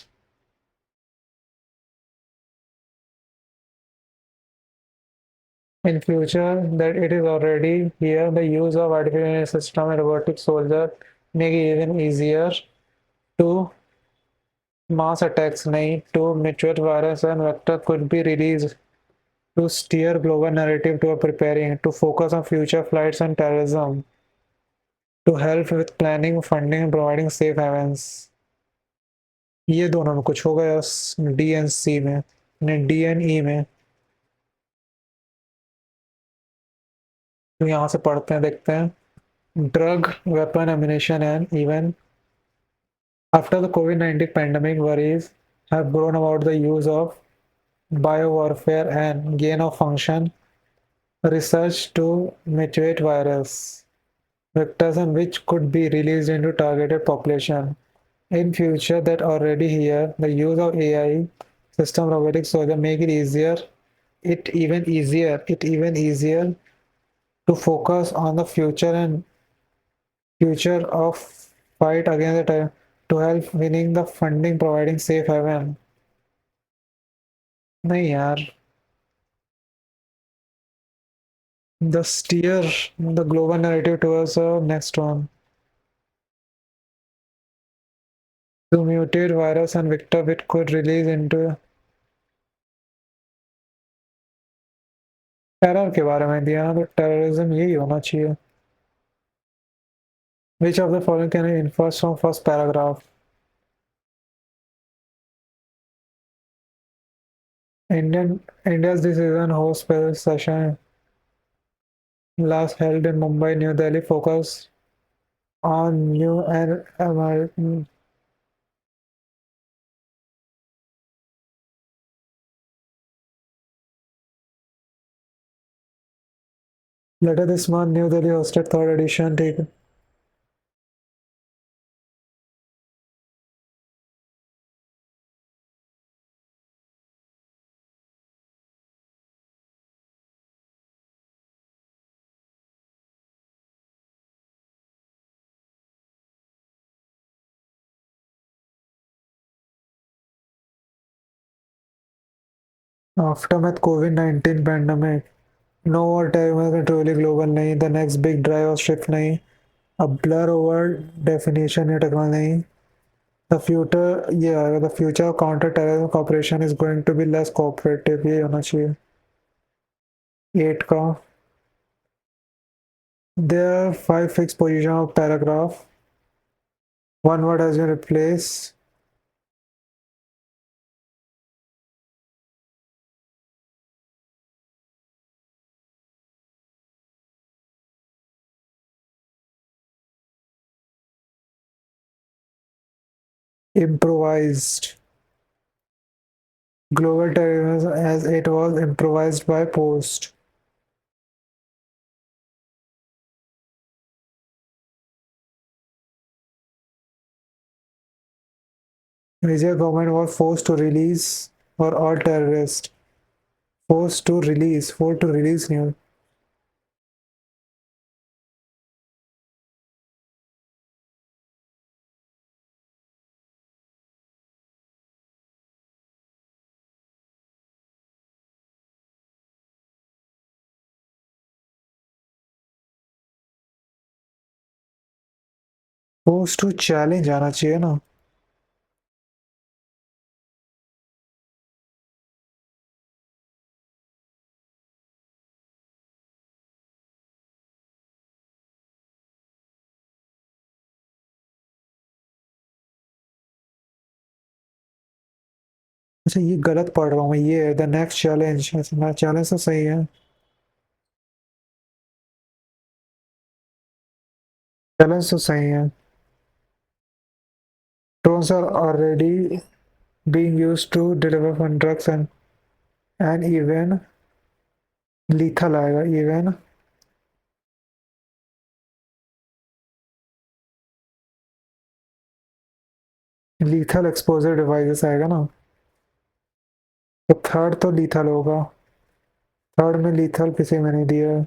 In future, that it is already here, the use of artificial system and robotic soldier make it even easier to mass attacks. Nahi to mutual virus and vector could be released to steer global narrative to preparing to focus on future flights and terrorism to help with planning, funding and providing safe havens. ये दोनों में कुछ होगा या डीएनसी में नहीं डीएनई में तो यहाँ से पढ़ते हैं देखते हैं drug weapon emanation and even after the COVID-19 pandemic worries have grown about the use of biowarfare and gain of function research to mutate virus vectors and which could be released into targeted population. In future that already here, the use of AI system robotic soldier make it even easier to focus on the future and future of fight against the terror to help winning the funding providing safe haven. नहीं यार the steer the global narrative towards the next one. To mutate virus and vector which could release into terror के बारे में दिया तो टेररिज्म यही होना चाहिए. Which of the following can I infer from first paragraph? India's decision host special session last held in Mumbai, New Delhi focused on new and later this month, New Delhi hosted third edition taken. Aftermath COVID-19 pandemic. No more time truly global नहीं. The next big drive or shift नहीं. A blur over definition या technical नहीं. The future of counter-terrorism cooperation is going to be less cooperative. ये होना चाहिए. 8 का. There are 5 fixed position of paragraph. One word has been replaced. Improvised. Global terrorism as it was improvised by Post. Niger government was forced to release for all terrorists. Forced to release new. Forced to challenge आना चाहिए ना. अच्छा ये गलत पढ़ रहा हूँ मैं. ये द नेक्स्ट चैलेंज. मैं चैलेंज तो सही है. चैलेंज तो सही है. Drones are already being used to deliver fun drugs and even lethal आएगा even lethal exposure devices आएगा ना. तो थर्ड तो lethal होगा. थर्ड में lethal किसी में नहीं दिया है.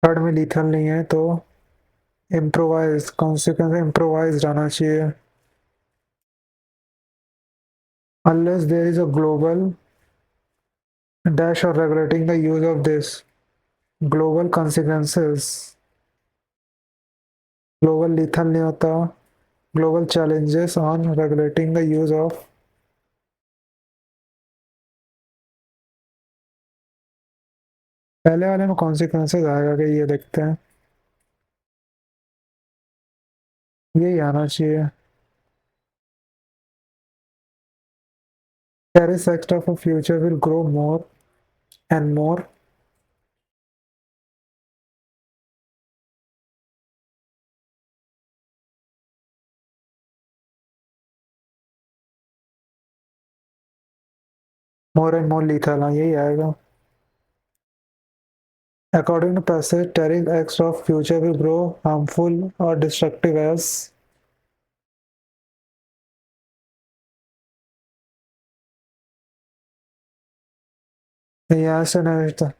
थर्ड में lethal नहीं है तो इम्प्रोवाइज कॉन्सिक्वेंस इम्प्रोवाइज आना चाहिए. unless there is a global dash or regulating the use of this. Global consequences. Global lethal नहीं होता. Global challenges on regulating the use of. पहले वाले में कॉन्सिक्वेंसेज आएगा कि ये देखते हैं. यही आना चाहिए. Terrorist act of a future will grow more and more. More and more lethal. हाँ यही आएगा. According to passage, terrorist acts of future will grow harmful or destructive as. यहाँ से नहीं.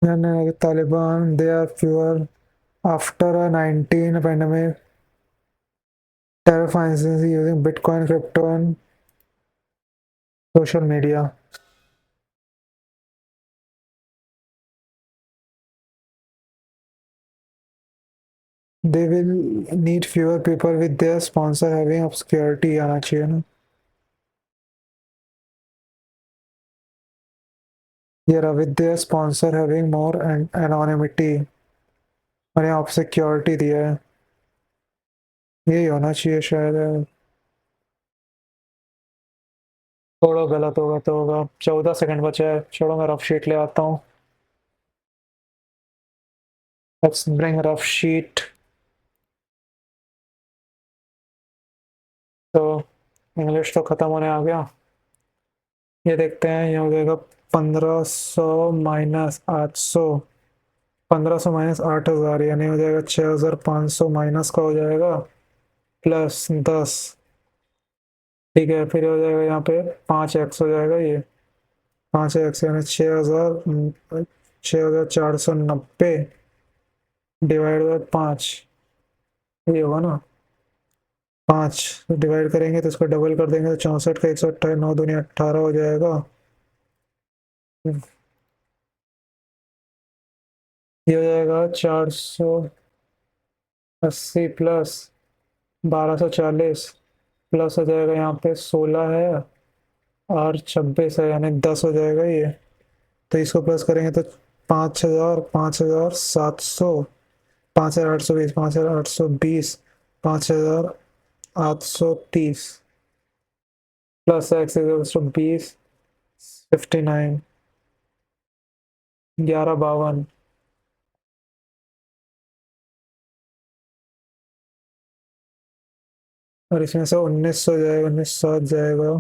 And Taliban, they are fewer after a 19 pandemic. Terror financing using Bitcoin, crypto, and social media. They will need fewer people with their sponsor having obscurity आना चाहिए ना. Yeah, with their sponsor having more anonymity और यहाँ obscurity दिया है. यही होना चाहिए शायद. थोड़ा गलत होगा तो होगा. 14 सेकंड बचा है. छोड़ो मैं रफ शीट ले आता हूँ. Let's bring rough sheet. तो इंग्लिश तो खत्म होने आ गया. ये देखते हैं. यहाँ हो जाएगा 1500 माइनस 800. 1500 माइनस 8000 यानी हो जाएगा 6500 माइनस का हो जाएगा प्लस 10. ठीक है. फिर हो जाएगा यहाँ पे 5x हो जाएगा. ये 5x यानी 6490 डिवाइड बाय 5. ये होगा ना. 5 डिवाइड करेंगे तो इसको डबल कर देंगे तो 64 का 128 9 दूनी 18 हो जाएगा. ये हो जाएगा 480 प्लस 1240 प्लस हो जाएगा यहाँ पे 16 है और 26 है यानी 10 हो जाएगा ये. तो इसको प्लस करेंगे तो 5000 5700 5820 5820 5830 प्लस एक्स इक्वल्स टू 20 59 1152. और इसमें से 1900 जाएगा 1900 जाएगा.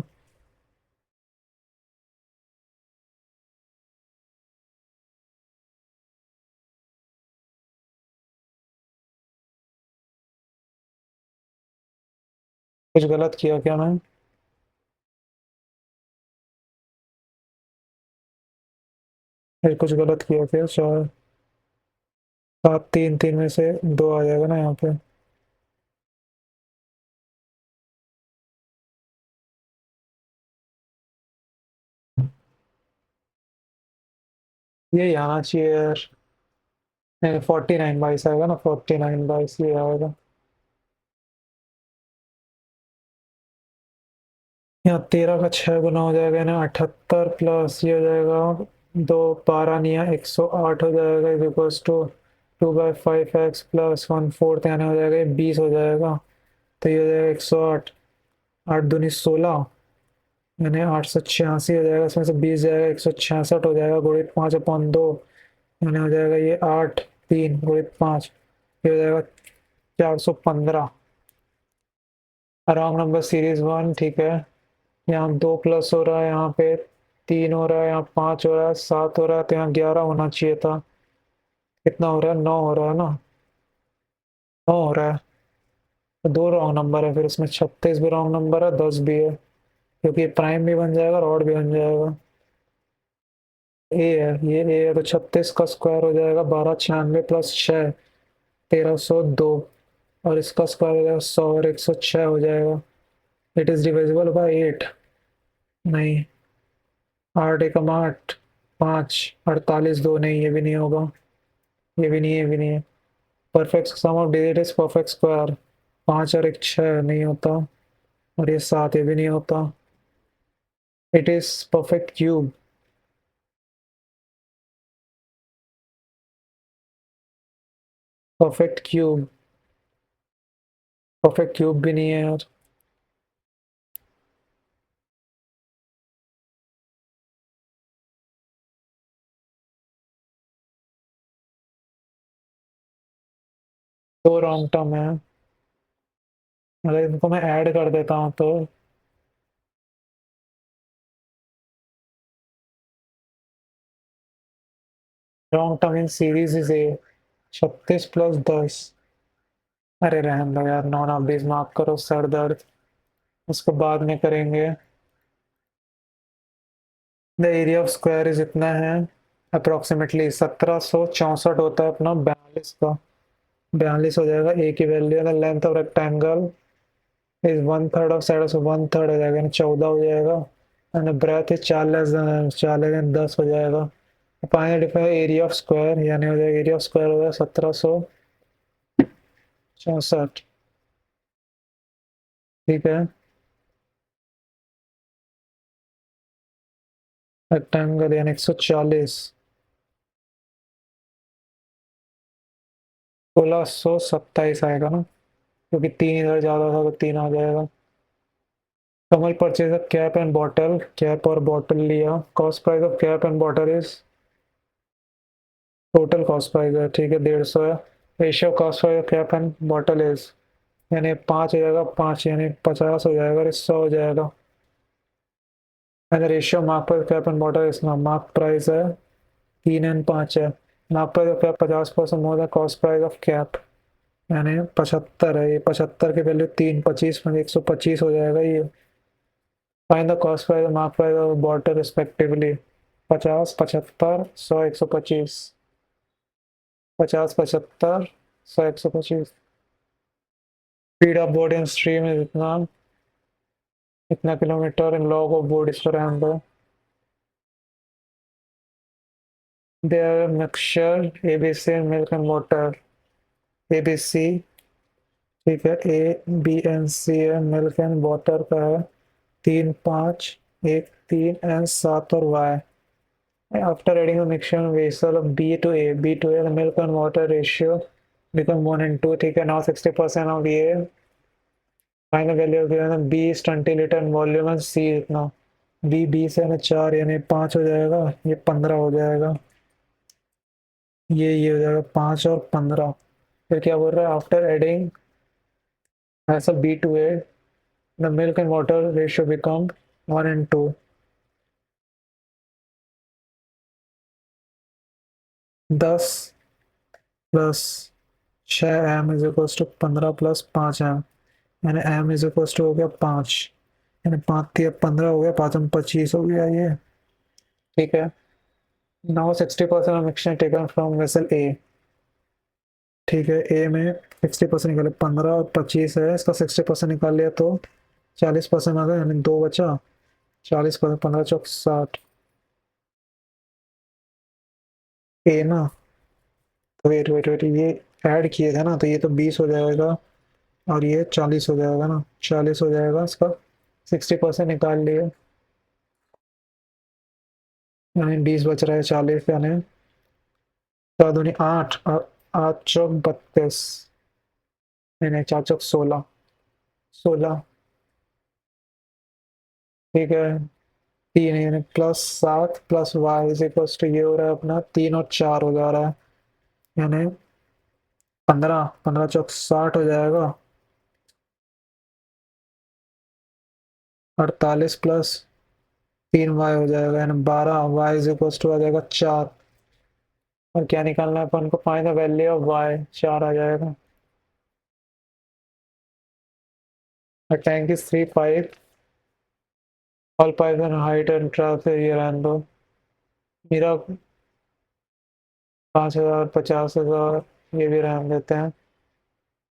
कुछ गलत किया क्या मैं? फिर कुछ गलत किया क्या? 4 7 3 3 में से 2 आ जाएगा ना यहाँ पे. ये आना चाहिए यार। नहीं, 49/22 आएगा ना, 49/22 ये आएगा। यहाँ 13 का 6 गुना हो जाएगा ना, 78 प्लस ये हो जाएगा, दो 12 नहीं है, 108 हो जाएगा, is equals to 2/5x plus 1/4 यानी हो जाएगा ये 20 हो जाएगा। तो ये हो जाएगा 108, 8 दूनी 16, यानी 886 हो जाएगा, इसमें से 20 जाएगा, 166 हो जाएगा, गुणित 5/2 यानी हो जाएगा ये 8 3 गुणित 5, ये हो जाएगा 415। रॉन्ग नंबर सीरीज 1, ठीक है। यहाँ 2 प्लस हो रहा है, यहाँ पे 3 हो रहा है, यहाँ 5 हो रहा है, 7 हो रहा है, तो यहाँ 11 होना चाहिए था। कितना हो रहा है, 9 हो रहा है ना, 9 हो रहा है। तो दो रॉन्ग नंबर है, फिर इसमें 36 भी रॉन्ग नंबर है, 10 भी है, क्योंकि प्राइम भी बन जाएगा और ऑड भी बन जाएगा। ए है, ये ए है, तो 36 का स्क्वायर हो जाएगा 1296 प्लस 6, 1302, और इसका स्क्वायर हो जाएगा 100 और 106 हो जाएगा। It is divisible by 8। नहीं, 8 एकम 8, 5, 48 2, नहीं ये भी नहीं होगा, ये भी नहीं है, ये भी नहीं है। Perfect sum of digit is perfect square, 5 और 1 6 नहीं होता, और ये 7 ये भी नहीं होता। It is perfect cube. Perfect cube, perfect cube भी नहीं है यार। दो रॉन्ग टर्म है, अगर इनको मैं ऐड कर देता हूँ तो wrong term in series is a 36 + 10। अरे रहने दो यार, नॉन ऑफ दिस माफ करो, सर दर्द, उसको बाद में करेंगे। The area of square is इतना है, अप्रोक्सीमेटली 1764 होता है अपना 42 का, 42 हो जाएगा। ए की वैल्यू है, length of rectangle is 1/3 of side, of 1/3 हो जाएगा, 14 हो जाएगा, एंड ब्रेथ इज 4 <10 हो जाएगा। Final define area of square, यानी हो जाएगा एरिया ऑफ स्क्वायर हो जाएगा 1764, ठीक है। रेक्टेंगल यानी 140, 1627 आएगा ना, क्योंकि 3 इधर ज्यादा था तो 3 आ जाएगा। Kamal purchase a cap and bottle, cap और बॉटल लिया, cost price of cap and bottle is, total cost price है, ठीक है, 150 है। Ratio cost price of cap and bottle is, यानी 5 हो जाएगा, 5 यानी 50 हो जाएगा, और 100 हो जाएगा। And ratio mark price cap and bottle, इसमें मार्क प्राइस है 3 और 5 है। Mark price of cap 50% more then cost price of cap, यानी 75 है, ये 75 की वैल्यू 3, 25 में 125 हो जाएगा ये। Find the cost price mark price of bottle respectively, 50, 75, 100, 125, 50, 75, 100, 125। Speed of board in stream है इतना, इतना kilometre in log of board, इसको रहने दो। There mixture ABC milk and water, ABC, ठीक है, A B and C है, मिल्क एंड वाटर का है 3 5 1 3 एंड 7 और Y। After adding a mixture vessel of B to A, the milk and water ratio become 1:2, ठीक है। Now 60% of A, find the value of given B is 20 liter in volume and C इतना, B 20 है ना, 4 यानी 5 हो जाएगा, ये 15 हो जाएगा, ये हो जाएगा 5 और 15। फिर क्या बोल रहा है, आफ्टर एडिंग ऐसा B to A, the milk and water ratio become 1:2। 10 + 6 M is equal to 15 + 5 M, यानी M इज इक्वल टू हो गया 5, यानी 5 × 3 = 15 हो गया, 5 × 25 हो गया ये, ठीक है। Now 60% of mixture taken from vessel A, ठीक है। ए में 60% निकाले, 15 और 25 है, इसका 60% निकाल लिया तो 40% आ गया, यानी 2 बचा, 40%, 15 × 4 = 60। ए ना, तो वेट वेट वेट, ये ऐड किए थे ना, तो ये तो 20 हो जाएगा और ये 40 हो जाएगा ना, 40 हो जाएगा इसका, 60% निकाल लिए, यानी 20 बच रहा है, 40 यानी 4 दूनी 8 और 8 चौक 32, नहीं नहीं 4 चौक 16, 16, ठीक है। 3 यानी +7 plus y is equal to, ये हो रहा है अपना 3 और 4 हो जा रहा है, यानी 15, 15 चौक 60 हो जाएगा, 48 प्लस 3 वाई हो जाएगा, यानी 12, वाई इज इक्वल टू आ जाएगा 4, और क्या निकालना है अपन को, find the value of y, 4 आ जाएगा। और tank is 3 pipe, all pipe and height and transfer, ये रहने दो, मेरा 5,000 50,000, ये भी रहने देते हैं।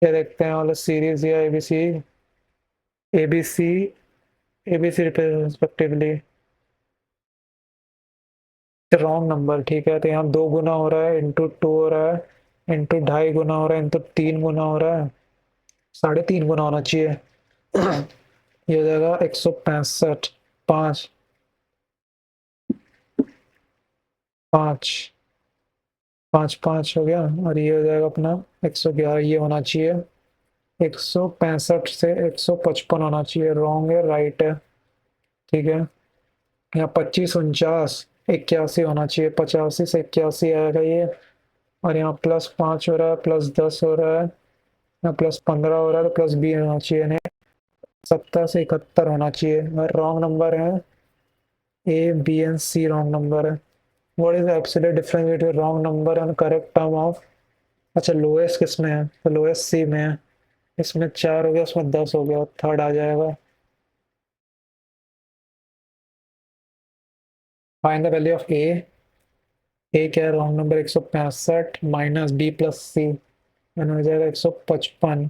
ये देखते हैं वाला सीरीज या ABC, ABC, ABC respectively, wrong number, ठीक है। तो यहाँ 2 गुना हो रहा है, इंटू 2 हो रहा है, इंटू 2.5 गुना हो रहा है, इंटू 3 गुना हो रहा है, 3.5 गुना होना चाहिए। ये हो जाएगा 165, 5, 5, 5, 5 हो गया, और ये हो जाएगा अपना 111, ये होना चाहिए 165 से 155 होना चाहिए, रॉन्ग है, राइट है, ठीक है। यहाँ 25, 49, 81 होना चाहिए, 85 से 81 आएगा ये, और यहाँ +5 हो रहा है, +10 हो रहा है, यहाँ +15 हो रहा है, तो +20 होना चाहिए, यानी 70 से 71 होना चाहिए, और रॉन्ग नंबर है, A B and C wrong number है। What is the absolute difference between wrong number and correct term of, अच्छा लोएस्ट किस में है, तो लोएस्ट सी में है, इसमें 4 हो गया, उसमें 10 हो गया, थर्ड आ जाएगा। Find the value of A क्या है, wrong number 165 minus B plus C, यानी हो जाएगा 155,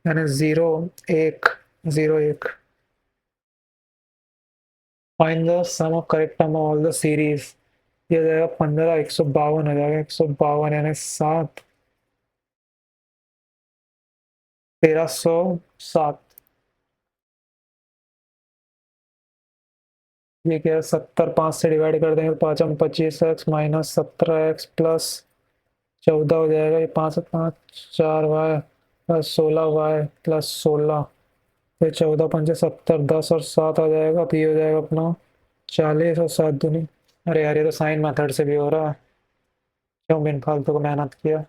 यानी 0, 1, 0, 1। Find the sum of correct term of all the series, ये हो जाएगा 15, 152 हो जाएगा, 152 यानी 7, 1307, ये क्या है, 70 5 से डिवाइड कर देंगे, 5 25x माइनस 17x प्लस 14 हो जाएगा, ये 5 4y प्लस 16y प्लस 16, फिर 14 5 70, 10 और 7 आ जाएगा, तो ये हो जाएगा अपना 40, और 7 दूनी, अरे यार ये तो साइन मेथड से भी हो रहा है, क्यों बिन फालतू को मेहनत किया।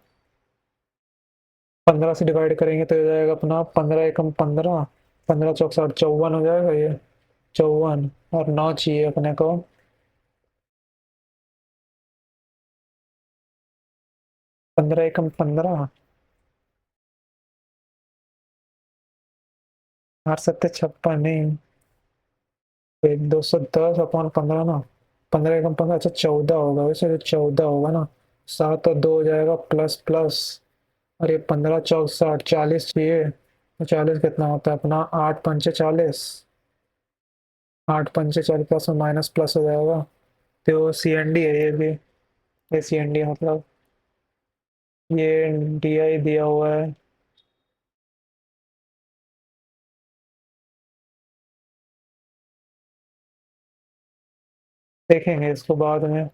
15 से डिवाइड करेंगे तो हो जाएगा अपना 15 एकम 15, 15 चौक 60, 54 हो जाएगा ये, 54, और 9 चाहिए अपने को, 15 एकम 15, 8 7 56 नहीं, 210/15 ना, 15 एकम 15, अच्छा 14 होगा, वैसे तो 14 होगा ना, 7 और 2 हो जाएगा प्लस प्लस, और ये 15 चौक 60, 40 चाहिए, तो 40 कितना होता है अपना, 8 पंचे 40, 8 पंचे 40 प्लस में माइनस प्लस हो जाएगा, तो सी एन डी है ये भी, ये सी एन डी मतलब, ये डी आई दिया हुआ है, देखेंगे इसको बाद में।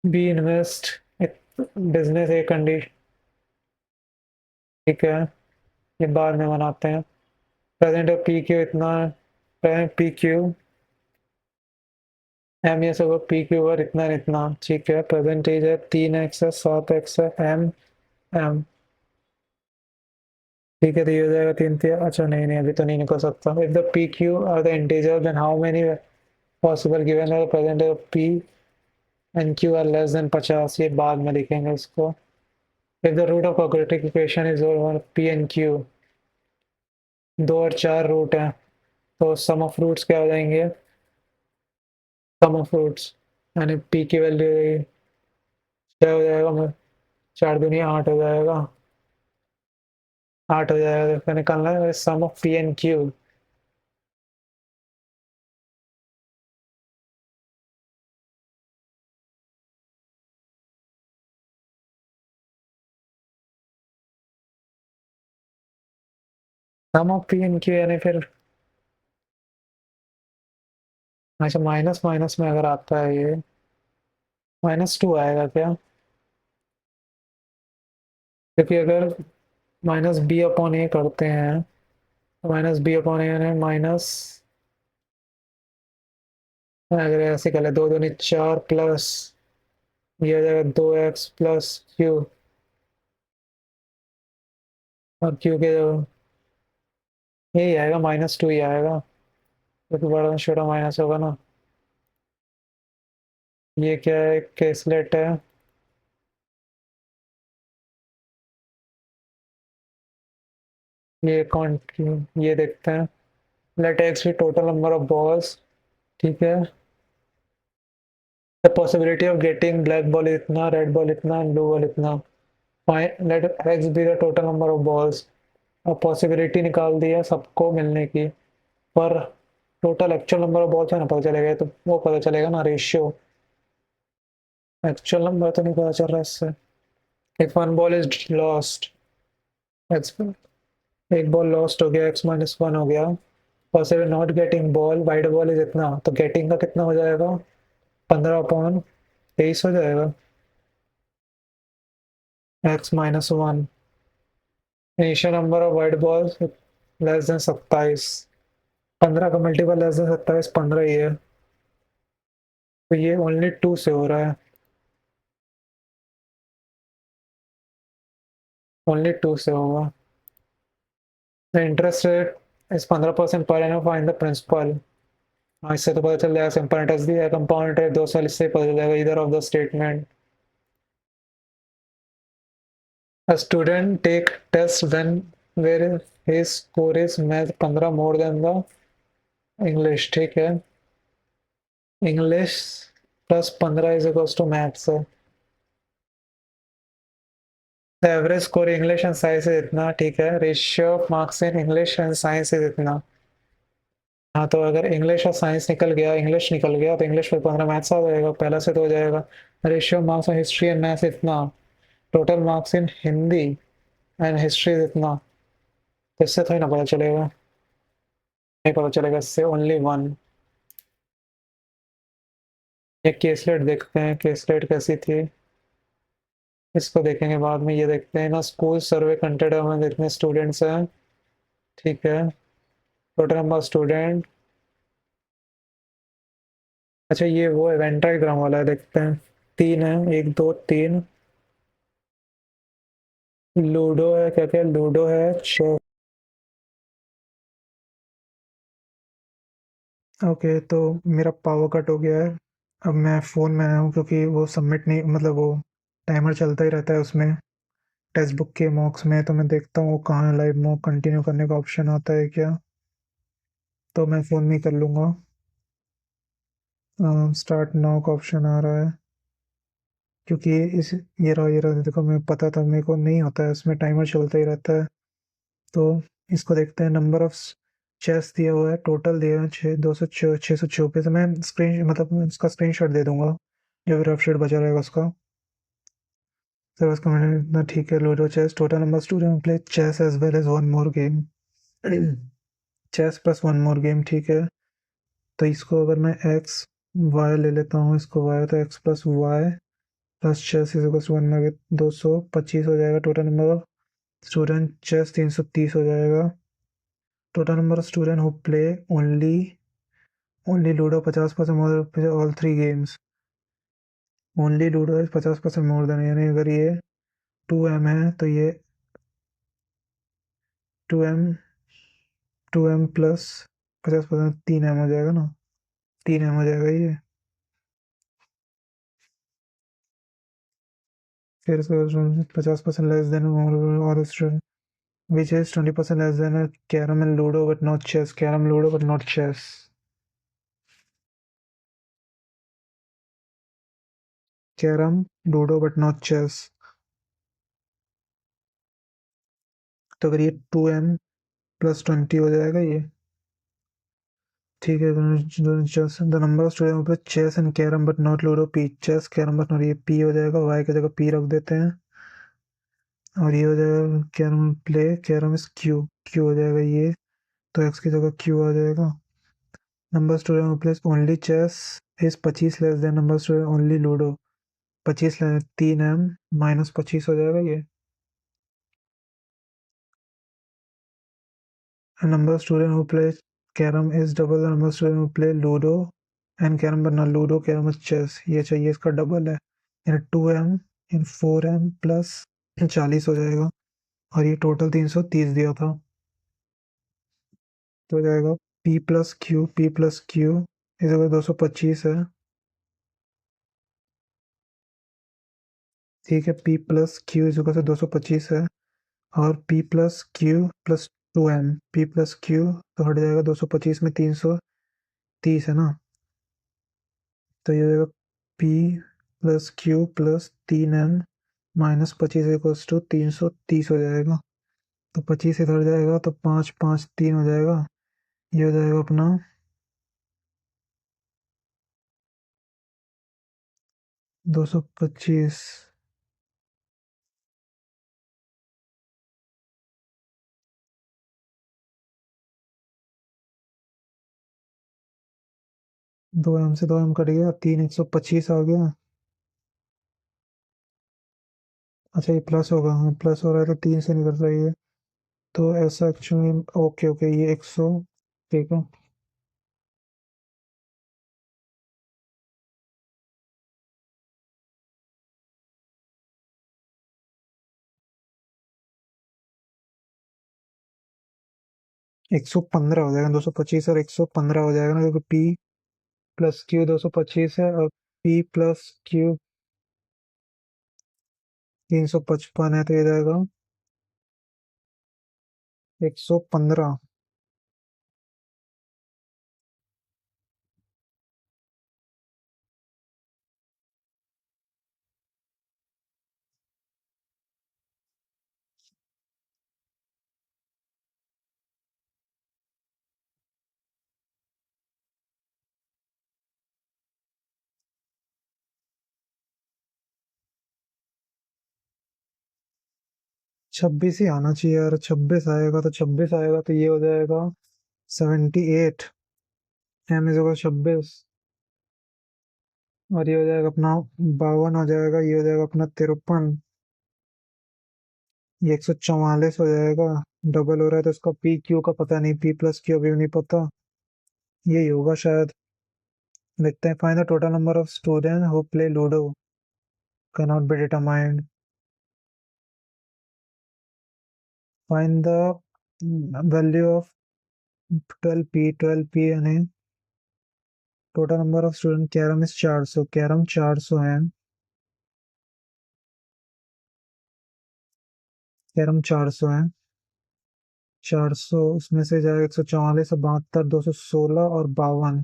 Be invest, business a condition, ठीक है, ये बाद में बनाते हैं। प्रेजेंट पी क्यू इतना है, प्रेजेंट पी क्यू एम, ये सब पी क्यू और इतना इतना, ठीक है। प्रेजेंटेज है 3x है, 7x है, एम एम, ठीक है, तो ये हो जाएगा 3 3, अच्छा नहीं नहीं अभी तो नहीं निकल सकता। If the P Q R the integer then how many possible given है, present P and Q are less than 50, ये बाद में लिखेंगे इसको। If the root of quadratic equation is over P and Q, 2 और 4 रूट हैं, तो सम ऑफ रूट्स क्या हो जाएंगे, सम ऑफ रूट्स, यानी पी की वैल्यू क्या हो जाएगा, 4 दूनी 8 हो जाएगा, 8 हो जाएगा, तो निकालना है sum of P and Q, sum of P and Q यानी फिर अच्छा माइनस माइनस में अगर आता है ये -2 आएगा क्या? क्योंकि अगर माइनस बी अपॉन ए करते हैं तो माइनस बी अपॉन ए यानी माइनस, अगर ऐसे कर ले दो दूनी चार प्लस ये आ जाएगा 2x+q, और q के जो यही आएगा -2 ही आएगा क्योंकि बड़ा में छोटा माइनस होगा ना। ये क्या है, केसलेट है। ये कौन, ये देखते हैं। Let x be total number of balls, ठीक है। The possibility of getting black ball इतना, रेड बॉल इतना, ब्लू बॉल इतना। Let x be the total number of balls. अब पॉसिबिलिटी निकाल दी है सबको मिलने की, पर total actual number of balls है ना पता चलेगा, तो वो पता चलेगा ना रेशियो। एक्चुअल नंबर तो नहीं पता चल रहा इससे। If one ball is lost, x, एक बॉल लॉस्ट हो गया, x-1 हो गया। Possible not getting ball, wide ball is इतना, तो गेटिंग का कितना हो जाएगा? 15/23 हो जाएगा, x-1। Initial number of wide balls less than 27, 15 का मल्टीपल लेस देन 27 15 ही है, तो ये ओनली 2 से हो रहा है, ओनली 2 से होगा। The interest rate is 15% per annum, find the principal. हाँ इससे तो पता चल जाएगा, सिंपल इंटरेस्ट दिया है, कंपाउंड रेट 2 साल, इससे पता चल जाएगा इधर of the statement. A student take test when where his score is math 15 more than the English, ठीक है। English plus 15 is equals to maths। The average score English and science is इतना, ठीक है। Ratio of marks in English and science is इतना। हाँ तो अगर इंग्लिश और साइंस निकल गया, इंग्लिश निकल गया तो इंग्लिश पे 15 मैथ्स आ जाएगा, पहला से तो हो जाएगा। Ratio marks of history and maths इतना, total marks in Hindi and history इतना, तो इससे थोड़ी ना पता चलेगा, नहीं पता चलेगा इससे, ओनली वन। एक केसलेट देखते हैं, केसलेट कैसी थी, इसको देखेंगे बाद में। ये देखते हैं ना, स्कूल सर्वे कंटेड में जितने स्टूडेंट्स हैं, ठीक है। टोटल नंबर स्टूडेंट, अच्छा ये वो है वेन डायग्राम वाला है, देखते हैं। तीन है, एक दो तीन। लूडो है, क्या क्या लूडो है, चेस। ओके तो मेरा पावर कट हो गया है। अब मैं फ़ोन में आया हूँ क्योंकि वो सबमिट नहीं, मतलब वो टाइमर चलता ही रहता है उसमें, टेक्स्ट बुक के मॉक्स में। तो मैं देखता हूँ वो कहाँ लाइव मॉक कंटिन्यू करने का ऑप्शन आता है क्या, तो मैं फ़ोन में ही कर लूँगा। स्टार्ट नाउ का ऑप्शन आ रहा है, क्योंकि इस ये रहा देखो, मैं पता था मेरे को नहीं होता है उसमें, टाइमर चलता ही रहता है। तो इसको देखते हैं, नंबर ऑफ चेस दिया हुआ है, टोटल दिया है 624। मैं स्क्रीन मतलब इसका स्क्रीनशॉट दे दूंगा, जो रफ शीट बचा रहेगा उसका। फिर उसका मैंने इतना, ठीक है। Ludo chess, total number student play chess as well as one more game, chess plus one more game, ठीक है। तो इसको अगर मैं एक्स वाई ले लेता हूँ, इसको वाई, तो x plus y plus chess is equal to 1 में 225 हो जाएगा। Total number of student chess 330 हो जाएगा। Total number of student who play only only ludo 50% more all three games, only ludo is 50% more than, यानी अगर ये 2M है तो ये 2M 2M प्लस 50% 3M हो जाएगा ना, 3M हो जाएगा ये। फिर 50% लेस देन और student which is 20% less than a carom and ludo but not chess, carom ludo but not chess, carom ludo but not chess। तो अगर ये 2M प्लस 20 हो जाएगा ये, ठीक है। The number of student play chess and carrom but not ludo, p chess carrom but not, ये पी हो जाएगा, वाई की जगह पी रख देते हैं। और ये हो जाएगा carrom play, carrom is Q, Q हो जाएगा ये, तो एक्स की जगह क्यू आ जाएगा। Number storage who plays only chess is 25 less than number storage only ludo. 25 3m minus 25 हो जाएगा ये। A number student who plays कैरम is double the number student who play ludo and carrom, बनना लूडो कैरम इज चेस, ये चाहिए इसका डबल है, यानी 2m इन 4m प्लस 40 हो जाएगा, और ये टोटल 330 दिया था, तो हो जाएगा p प्लस क्यू इस 225 है, ठीक है, p प्लस क्यू इस 225 है, और p plus q plus 2m, p plus Q तो हट जाएगा 225 में 330 है ना, तो ये हो जाएगा p plus q plus 3m minus 25 equals to 330 हो जाएगा, तो 25 इधर जाएगा तो 5 5 3 हो जाएगा, ये हो जाएगा अपना 225। दो एम से 2m कट गया, 3 125 आ गया। अच्छा ये प्लस होगा, हाँ प्लस हो रहा है तो 3 से नहीं कर रही है, तो ऐसा एक्चुअली ओके ओके, ये 100, ठीक है। 115 हो जाएगा, 225 और 115 हो जाएगा ना, क्योंकि p प्लस क्यू 225 है और p प्लस क्यू 355 है, तो ये जाएगा 115। 26 ही आना चाहिए यार, 26 आएगा तो 26 आएगा, तो ये हो जाएगा 78, एम इज होगा 26, और ये हो जाएगा अपना 52 हो जाएगा, ये हो जाएगा अपना 53, ये 144 हो जाएगा, डबल हो रहा है तो इसका पी क्यू का पता नहीं, पी प्लस क्यू अभी भी नहीं पता, यही होगा शायद। देखते हैं, find the total number of student who play ludo can not be determined. Find the value of 12p यानी total number of student, carrom is 400, carrom 400 है, कैरम 400 है, 400 उसमें से जाएगा 144, 72, 216 और 52,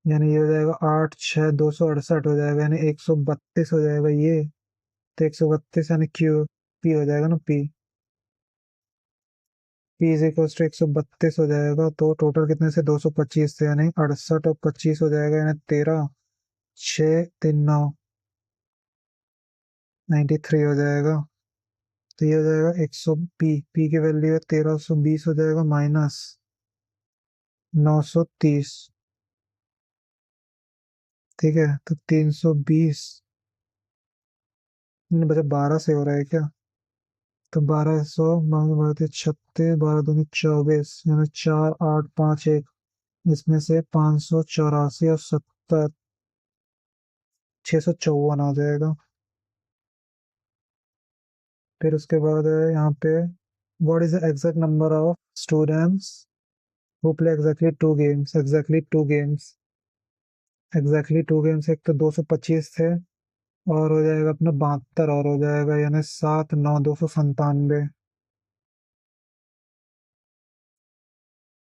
यानी ये हो जाएगा 8 6 268 हो जाएगा, यानी 132 हो जाएगा ये, तो 132 यानी क्यू, पी हो जाएगा ना, पी इज इक्वल टू 132 हो जाएगा, तो टोटल कितने से 225 थे, यानी 68 और 25 हो जाएगा, यानी 13 6 3 9 93 हो जाएगा, तो ये हो जाएगा 100, पी की वैल्यू है 1320 हो जाएगा, माइनस 930, ठीक है, तो 320 बचा 12 से हो रहा है क्या, तो 1200 मांगे 36, 12 दूनी 24, यानी 4 8 5 1, इसमें से 584 और 70, 654 आ जाएगा। फिर उसके बाद है यहाँ पे, what is the exact number of students who play exactly to games, exactly to games, exactly to games, एक तो 225 थे, और हो जाएगा अपना 72 और हो जाएगा, यानी 7 9 297,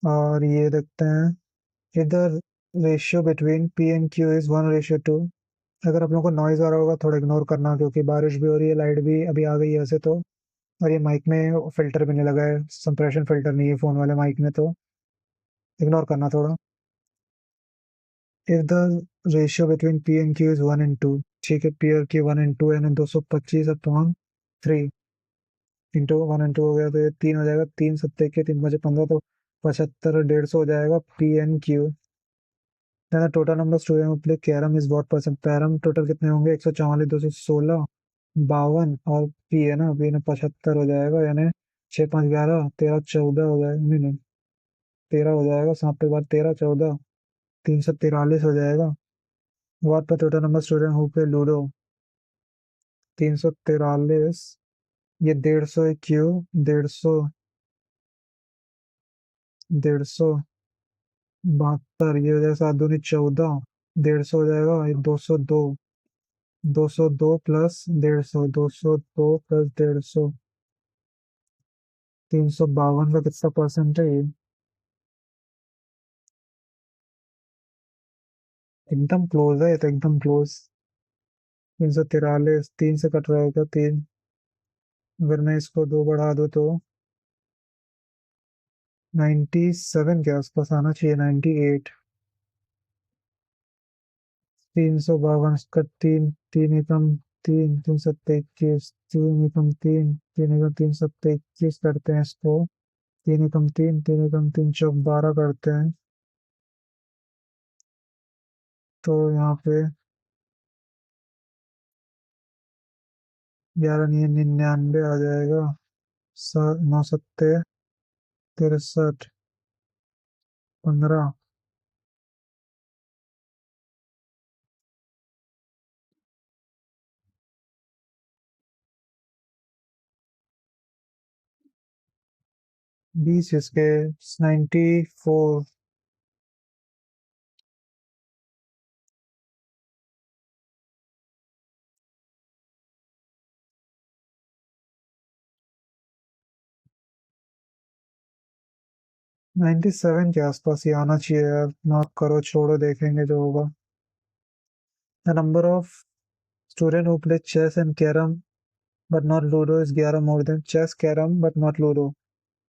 और ये देखते हैं, इधर ratio between P and Q is 1:2। अगर आप लोगों को नॉइज आ रहा होगा थोड़ा इग्नोर करना, क्योंकि बारिश भी हो रही है, लाइट भी अभी आ गई है वैसे तो, और ये माइक में फिल्टर भी नहीं लगा है, संप्रेशन फिल्टर नहीं है फोन वाले माइक में, तो इग्नोर करना थोड़ा। If the ratio between P and Q is 1:2, ठीक है, पी और क्यू 1:2 यानी 225 अपॉन 3, इंटू 1 इंटू हो गया तो ये 3 हो जाएगा, 3 7 के 3 5 15 तो 75 150 हो जाएगा PNQ। Then the total number of students who play carrom is what percent, carrom total कितने होंगे 144 216 52 और पी है ना, पी ने 75 हो जाएगा, यानी 6 5 11 13 14 हो जाएगा, नहीं नहीं 13 हो जाएगा, 7 पे बाद 13 14 343 हो जाएगा। What the total number student who play ludo 343, ये 150 क्यू 150 150 72, ये हो जाएगा 7 दूनी 14, 150 हो जाएगा, ये 202 202 प्लस 150 202 प्लस 150 352 का कितना परसेंट है ये, एकदम क्लोज है ये तो, एकदम क्लोज। 343 3 से कट रहा होगा 3, अगर मैं इसको 2 बढ़ा दूं तो 97 के आसपास आना चाहिए, 98। 352 का 3 3 एकम 3 3 7 21, 3 एकम 3 3 एकम 3 7 21 करते हैं इसको, 3 एकम 3 चौक 12 करते हैं, तो यहाँ पे 11 99 आ जाएगा, 9 63 15 20 इसके 94। 97 के आसपास ही आना चाहिए यार, मार्क करो छोड़ो देखेंगे जो होगा। The number of student who play chess and carrom but not ludo is 11 more than chess carrom but not ludo,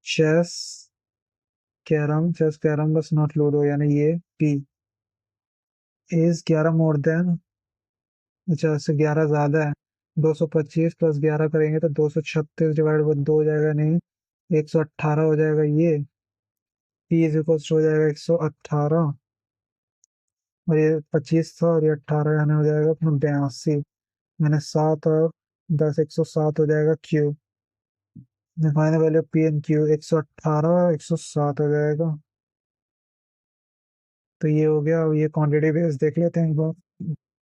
chess carrom but not ludo, यानी ये पी इज 11 मोर देन, अच्छा इससे 11 ज्यादा है, 225 प्लस 11 करेंगे तो 236 डिवाइड बाई 2 हो जाएगा, नहीं 118 हो जाएगा, ये पी इज इक्वल हो जाएगा 118, और ये 25 था और ये 18, यानी हो जाएगा अपना 82, मैंने 7 और 10 107 हो जाएगा q, final value p and q 118 107 हो जाएगा। तो ये हो गया, अब ये क्वांटिटी बेस देख लेते हैं एक बार।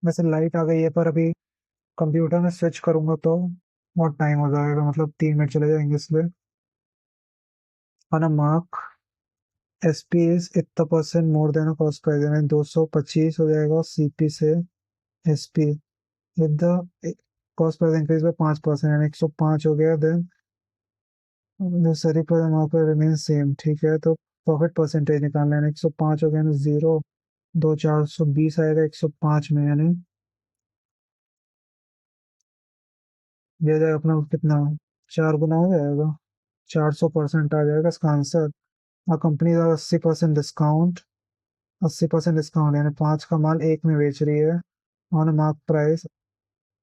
वैसे लाइट आ गई है पर अभी कंप्यूटर में स्विच करूंगा तो बहुत टाइम हो जाएगा, मतलब 3 मिनट चले जाएंगे इसलिए। on a mark SP is इतना percent more than cost price, यानी 225 हो जाएगा CP से SP with the cost price increase by 5%, यानी 105 हो गया, देन सॉरी पर वहाँ पर रिमेन सेम, ठीक है तो प्रॉफिट परसेंटेज निकालना है, 105 हो गया ना, 0 2 420 आएगा 105 में, यानी ये जाएगा अपना कितना 4 गुना हो जाएगा, 400% आ जाएगा इसका आंसर। और कंपनी 80% डिस्काउंट, 80% डिस्काउंट यानी 5 का माल 1 में बेच रही है, on mark price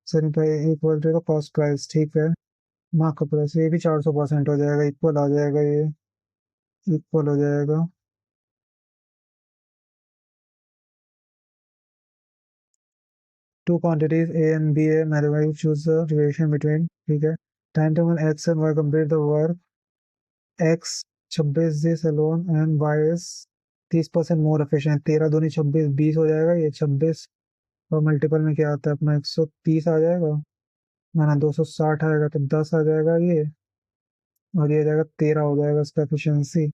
selling price equal to the cost price, ठीक है मार्क प्राइस, ये भी 400% हो जाएगा, इक्वल आ जाएगा, ये इक्वल हो जाएगा। Two quantities A and B है, mathematically choose the relation between, ठीक है time table X and Y complete the work, X 26 this alone and Y is 30% more efficient, 13 दूनी 26 20 हो जाएगा, ये 26 और मल्टीपल में क्या आता है अपना 130 आ जाएगा, माना 260 आएगा तो 10 आ जाएगा ये, और ये आ जाएगा 13 हो जाएगा इसका एफिशिएंसी।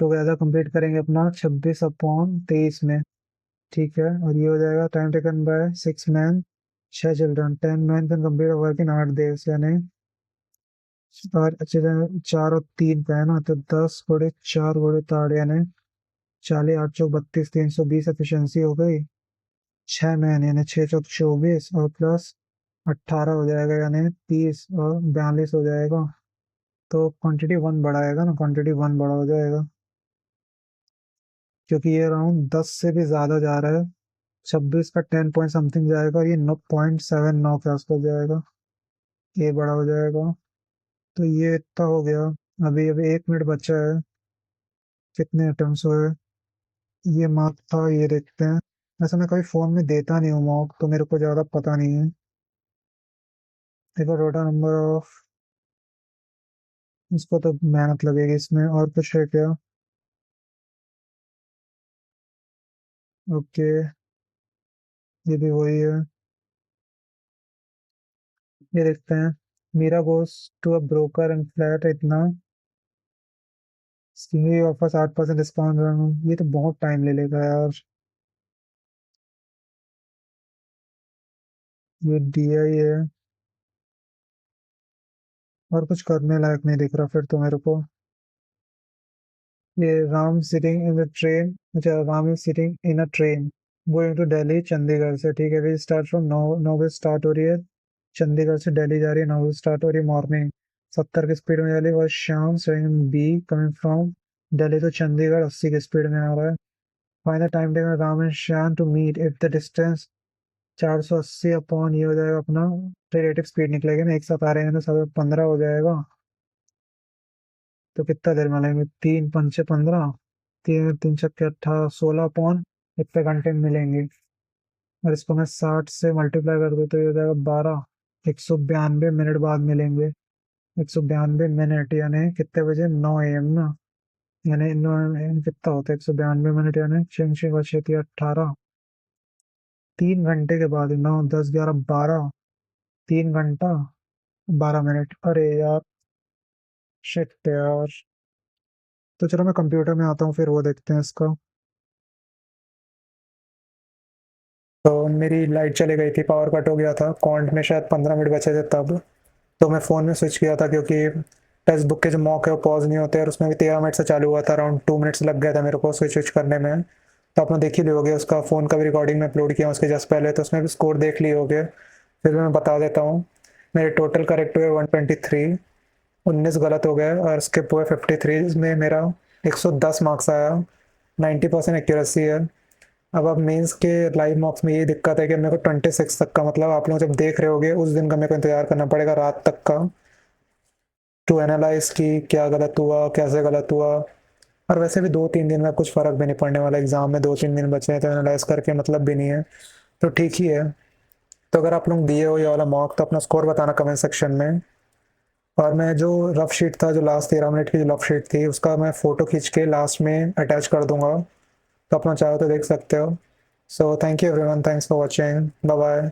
तो वैसा कंप्लीट करेंगे अपना 26/23 में, ठीक है, और ये हो जाएगा time taken by 6 man 6 children 10 man can complete work in 8 days, यानी और अच्छे से 4 और 3 का है ना, तो 10 × 4 × 8 यानी 40 8 चौक 32 320 एफिशिएंसी हो गई। 6 मैन यानी 6 चौक 24 और प्लस 18 हो जाएगा, यानी 30 और 42 हो जाएगा, तो क्वांटिटी 1 बढ़ाएगा ना, क्वांटिटी 1 बड़ा हो जाएगा, क्योंकि ये अराउंड 10 से भी ज्यादा जा रहा है, 26 का 10 पॉइंट समथिंग जाएगा और ये 9.79 के आसपास जाएगा, ये बड़ा हो जाएगा। तो ये इतना हो गया। अभी अभी 1 मिनट बचा है। कितने अटेम्प्ट्स हुए? ये मार्क था, ये देखते हैं। वैसे मैं कभी फोन में देता नहीं हूँ मॉक, तो मेरे को ज़्यादा पता नहीं है। देखो टोटल नंबर ऑफ, इसको तो मेहनत लगेगी इसमें। और कुछ है क्या? ओके, ये भी वही है। ये देखते हैं। Meera goes to a broker and flat इतना स्किंगी ऑफर्स 8% डिस्काउंट। ये तो बहुत टाइम ले लेगा यार। ये DI है। और कुछ करने लायक नहीं दिख रहा फिर तो मेरे को। ये Ram sitting in the train. अच्छा, Ram is sitting in a train going to Delhi Chandigarh से। ठीक है, वी स्टार्ट फ्रॉम 9 बजे स्टार्ट हो रही है। चंडीगढ़ से दिल्ली जा रही है, 9 बजे स्टार्ट हो रही है मॉर्निंग। 70 की स्पीड में जा रही है। और Shyam saying be coming from Delhi to Chandigarh 80 की स्पीड में आ रहा है। Final time taken Ram and Shyam to meet if the distance 480 upon ये हो जाएगा अपना रिलेटिव स्पीड निकलेगी ना। एक साथ आ रहे हैं तो सब 15 हो जाएगा। तो कितना देर में लेंगे? 3 पंचे 15, 3 3 छक्के 18, 16 अपॉन इतने घंटे में मिलेंगे। और इसको मैं 60 से मल्टीप्लाई कर दूँ तो ये हो जाएगा 12। 192 मिनट बाद मिलेंगे। 192 मिनट यानी कितने बजे? 9 AM ना। यानी 9 AM कितना होता है? 192 मिनट यानी 6 6 18। 3 घंटे के बाद 9 10 11 12। 3 घंटा 12 मिनट। अरे यार, शिट यार। तो चलो मैं कंप्यूटर में आता हूँ, फिर वो देखते हैं इसका। तो मेरी लाइट चली गई थी, पावर कट हो गया था, कॉन्ट में शायद 15 मिनट बचे थे तब। तो मैं फ़ोन में स्विच किया था क्योंकि टेक्स्ट बुक के जो मॉक है वो पॉज नहीं होते, और उसमें भी 13 मिनट से चालू हुआ था। अराउंड 2 मिनट्स लग गया था मेरे को स्विच स्विच करने में। तो आपने देख ही लिए होगे, उसका फ़ोन का भी रिकॉर्डिंग में अपलोड किया उसके जस्ट पहले, तो उसमें भी स्कोर देख लिए होगे। फिर भी मैं बता देता हूँ। मेरे टोटल करेक्ट हुए 123, 19 गलत हो गए, और स्किप हुए 53। में मेरा 110 मार्क्स आया। 90% एक्यूरेसी है। अब मेंस के लाइव मॉक्स में ये दिक्कत है कि मेरे को 26 तक का, मतलब आप लोग जब देख रहे होगे उस दिन का मेरे को इंतजार करना पड़ेगा रात तक का, टू एनालाइज की क्या गलत हुआ, कैसे गलत हुआ। और वैसे भी 2 3 दिन में कुछ फर्क भी नहीं पड़ने वाला, एग्जाम में 2 3 दिन बचे हैं तो एनालाइज करके मतलब भी नहीं है। तो ठीक ही है। तो अगर आप लोग दिए हो ये वाला मॉक तो अपना स्कोर बताना कमेंट सेक्शन में। और मैं जो रफ शीट था, जो लास्ट 13 मिनट की जो रफ शीट थी, उसका मैं फोटो खींच के लास्ट में अटैच कर दूंगा, तो अपना चाहो तो देख सकते हो। So thank you everyone, thanks for watching, bye bye.